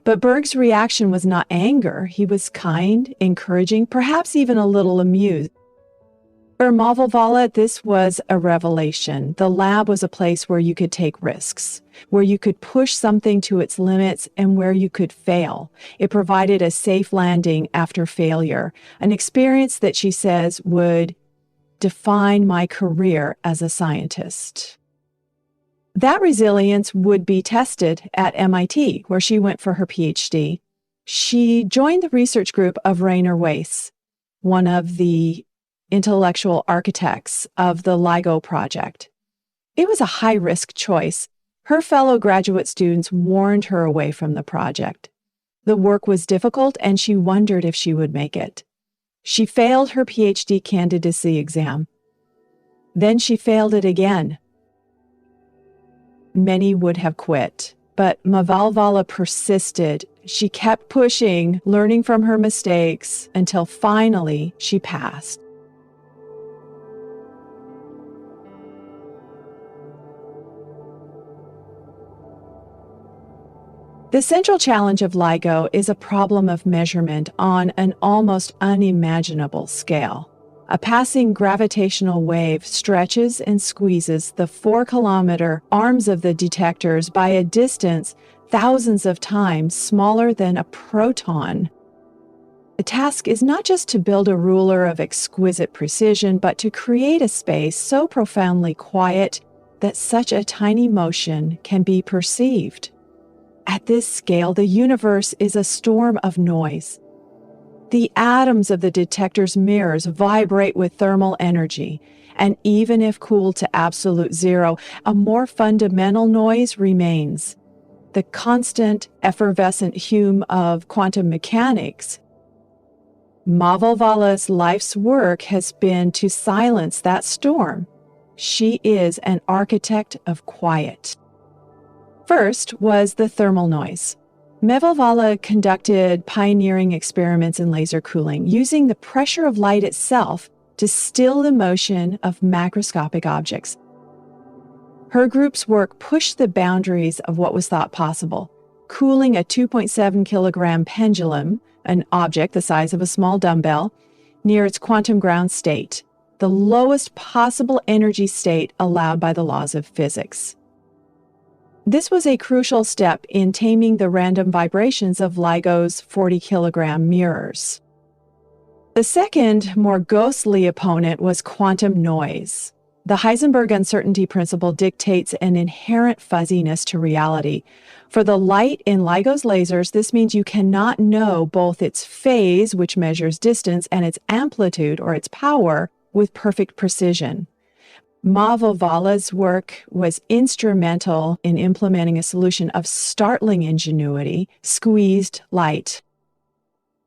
But Berg's reaction was not anger. He was kind, encouraging, perhaps even a little amused. For Mavalvala, this was a revelation. The lab was a place where you could take risks, where you could push something to its limits, and where you could fail. It provided a safe landing after failure, an experience that she says would define my career as a scientist. That resilience would be tested at MIT, where she went for her Ph.D. She joined the research group of Rainer Weiss, one of the intellectual architects of the LIGO project. It was a high-risk choice. Her fellow graduate students warned her away from the project. The work was difficult, and she wondered if she would make it. She failed her Ph.D. candidacy exam. Then she failed it again. Many would have quit, but Mavalvala persisted. She kept pushing, learning from her mistakes, until finally she passed. The central challenge of LIGO is a problem of measurement on an almost unimaginable scale. A passing gravitational wave stretches and squeezes the 4-kilometer arms of the detectors by a distance thousands of times smaller than a proton. The task is not just to build a ruler of exquisite precision, but to create a space so profoundly quiet that such a tiny motion can be perceived. At this scale, the universe is a storm of noise. The atoms of the detector's mirrors vibrate with thermal energy, and even if cooled to absolute zero, a more fundamental noise remains. The constant, effervescent hum of quantum mechanics. Mavalvalla's life's work has been to silence that storm. She is an architect of quiet. First was the thermal noise. Mavalvala conducted pioneering experiments in laser cooling, using the pressure of light itself to still the motion of macroscopic objects. Her group's work pushed the boundaries of what was thought possible, cooling a 2.7 kilogram pendulum, an object the size of a small dumbbell, near its quantum ground state, the lowest possible energy state allowed by the laws of physics. This was a crucial step in taming the random vibrations of LIGO's 40-kilogram mirrors. The second, more ghostly opponent was quantum noise. The Heisenberg uncertainty principle dictates an inherent fuzziness to reality. For the light in LIGO's lasers, this means you cannot know both its phase, which measures distance, and its amplitude, or its power, with perfect precision. Mavalvalla's work was instrumental in implementing a solution of startling ingenuity, squeezed light.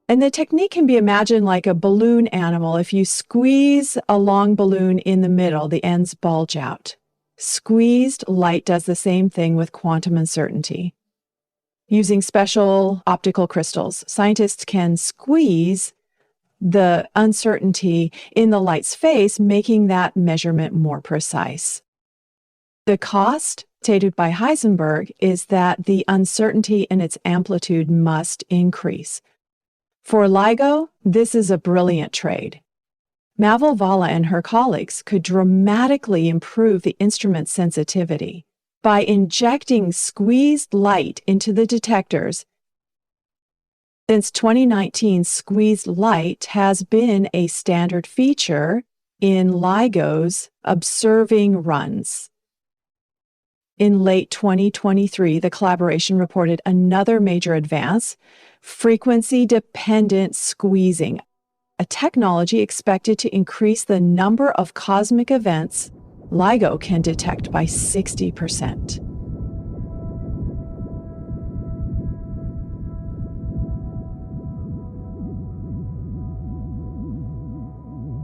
And the technique can be imagined like a balloon animal. If you squeeze a long balloon in the middle, the ends bulge out. Squeezed light does the same thing with quantum uncertainty. Using special optical crystals, scientists can squeeze the uncertainty in the light's face, making that measurement more precise. The cost, stated by Heisenberg, is that the uncertainty in its amplitude must increase. For LIGO, this is a brilliant trade. Mavalvala and her colleagues could dramatically improve the instrument's sensitivity by injecting squeezed light into the detectors. Since 2019, squeezed light has been a standard feature in LIGO's observing runs. In late 2023, the collaboration reported another major advance, frequency-dependent squeezing, a technology expected to increase the number of cosmic events LIGO can detect by 60%.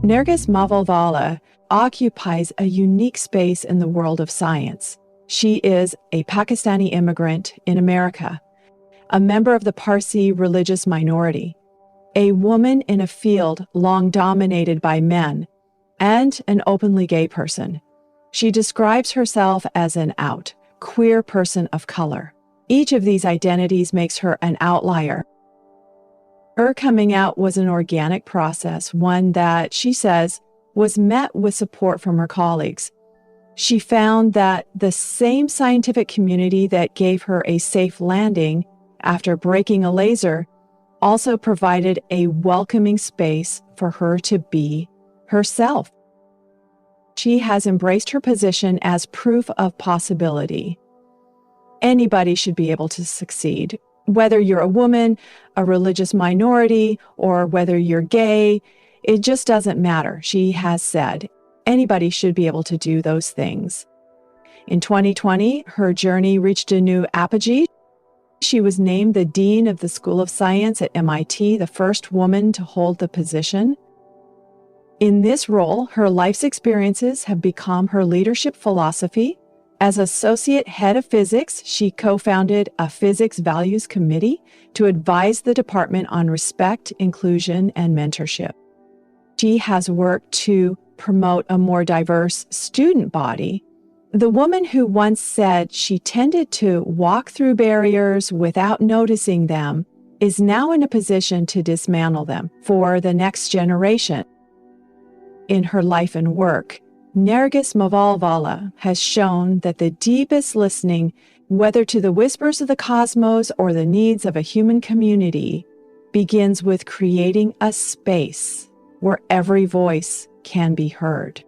Nergis Mavalvala occupies a unique space in the world of science. She is a Pakistani immigrant in America, a member of the Parsi religious minority, a woman in a field long dominated by men, and an openly gay person. She describes herself as an out, queer person of color. Each of these identities makes her an outlier. Her coming out was an organic process, one that, she says, was met with support from her colleagues. She found that the same scientific community that gave her a safe landing after breaking a laser also provided a welcoming space for her to be herself. She has embraced her position as proof of possibility. Anybody should be able to succeed. Whether you're a woman, a religious minority, or whether you're gay, it just doesn't matter, she has said. Anybody should be able to do those things. In 2020, her journey reached a new apogee. She was named the Dean of the School of Science at MIT, the first woman to hold the position. In this role, her life's experiences have become her leadership philosophy. As Associate Head of Physics, she co-founded a Physics Values Committee to advise the department on respect, inclusion, and mentorship. She has worked to promote a more diverse student body. The woman who once said she tended to walk through barriers without noticing them is now in a position to dismantle them for the next generation. In her life and work, Nergis Mavalvala has shown that the deepest listening, whether to the whispers of the cosmos or the needs of a human community, begins with creating a space where every voice can be heard.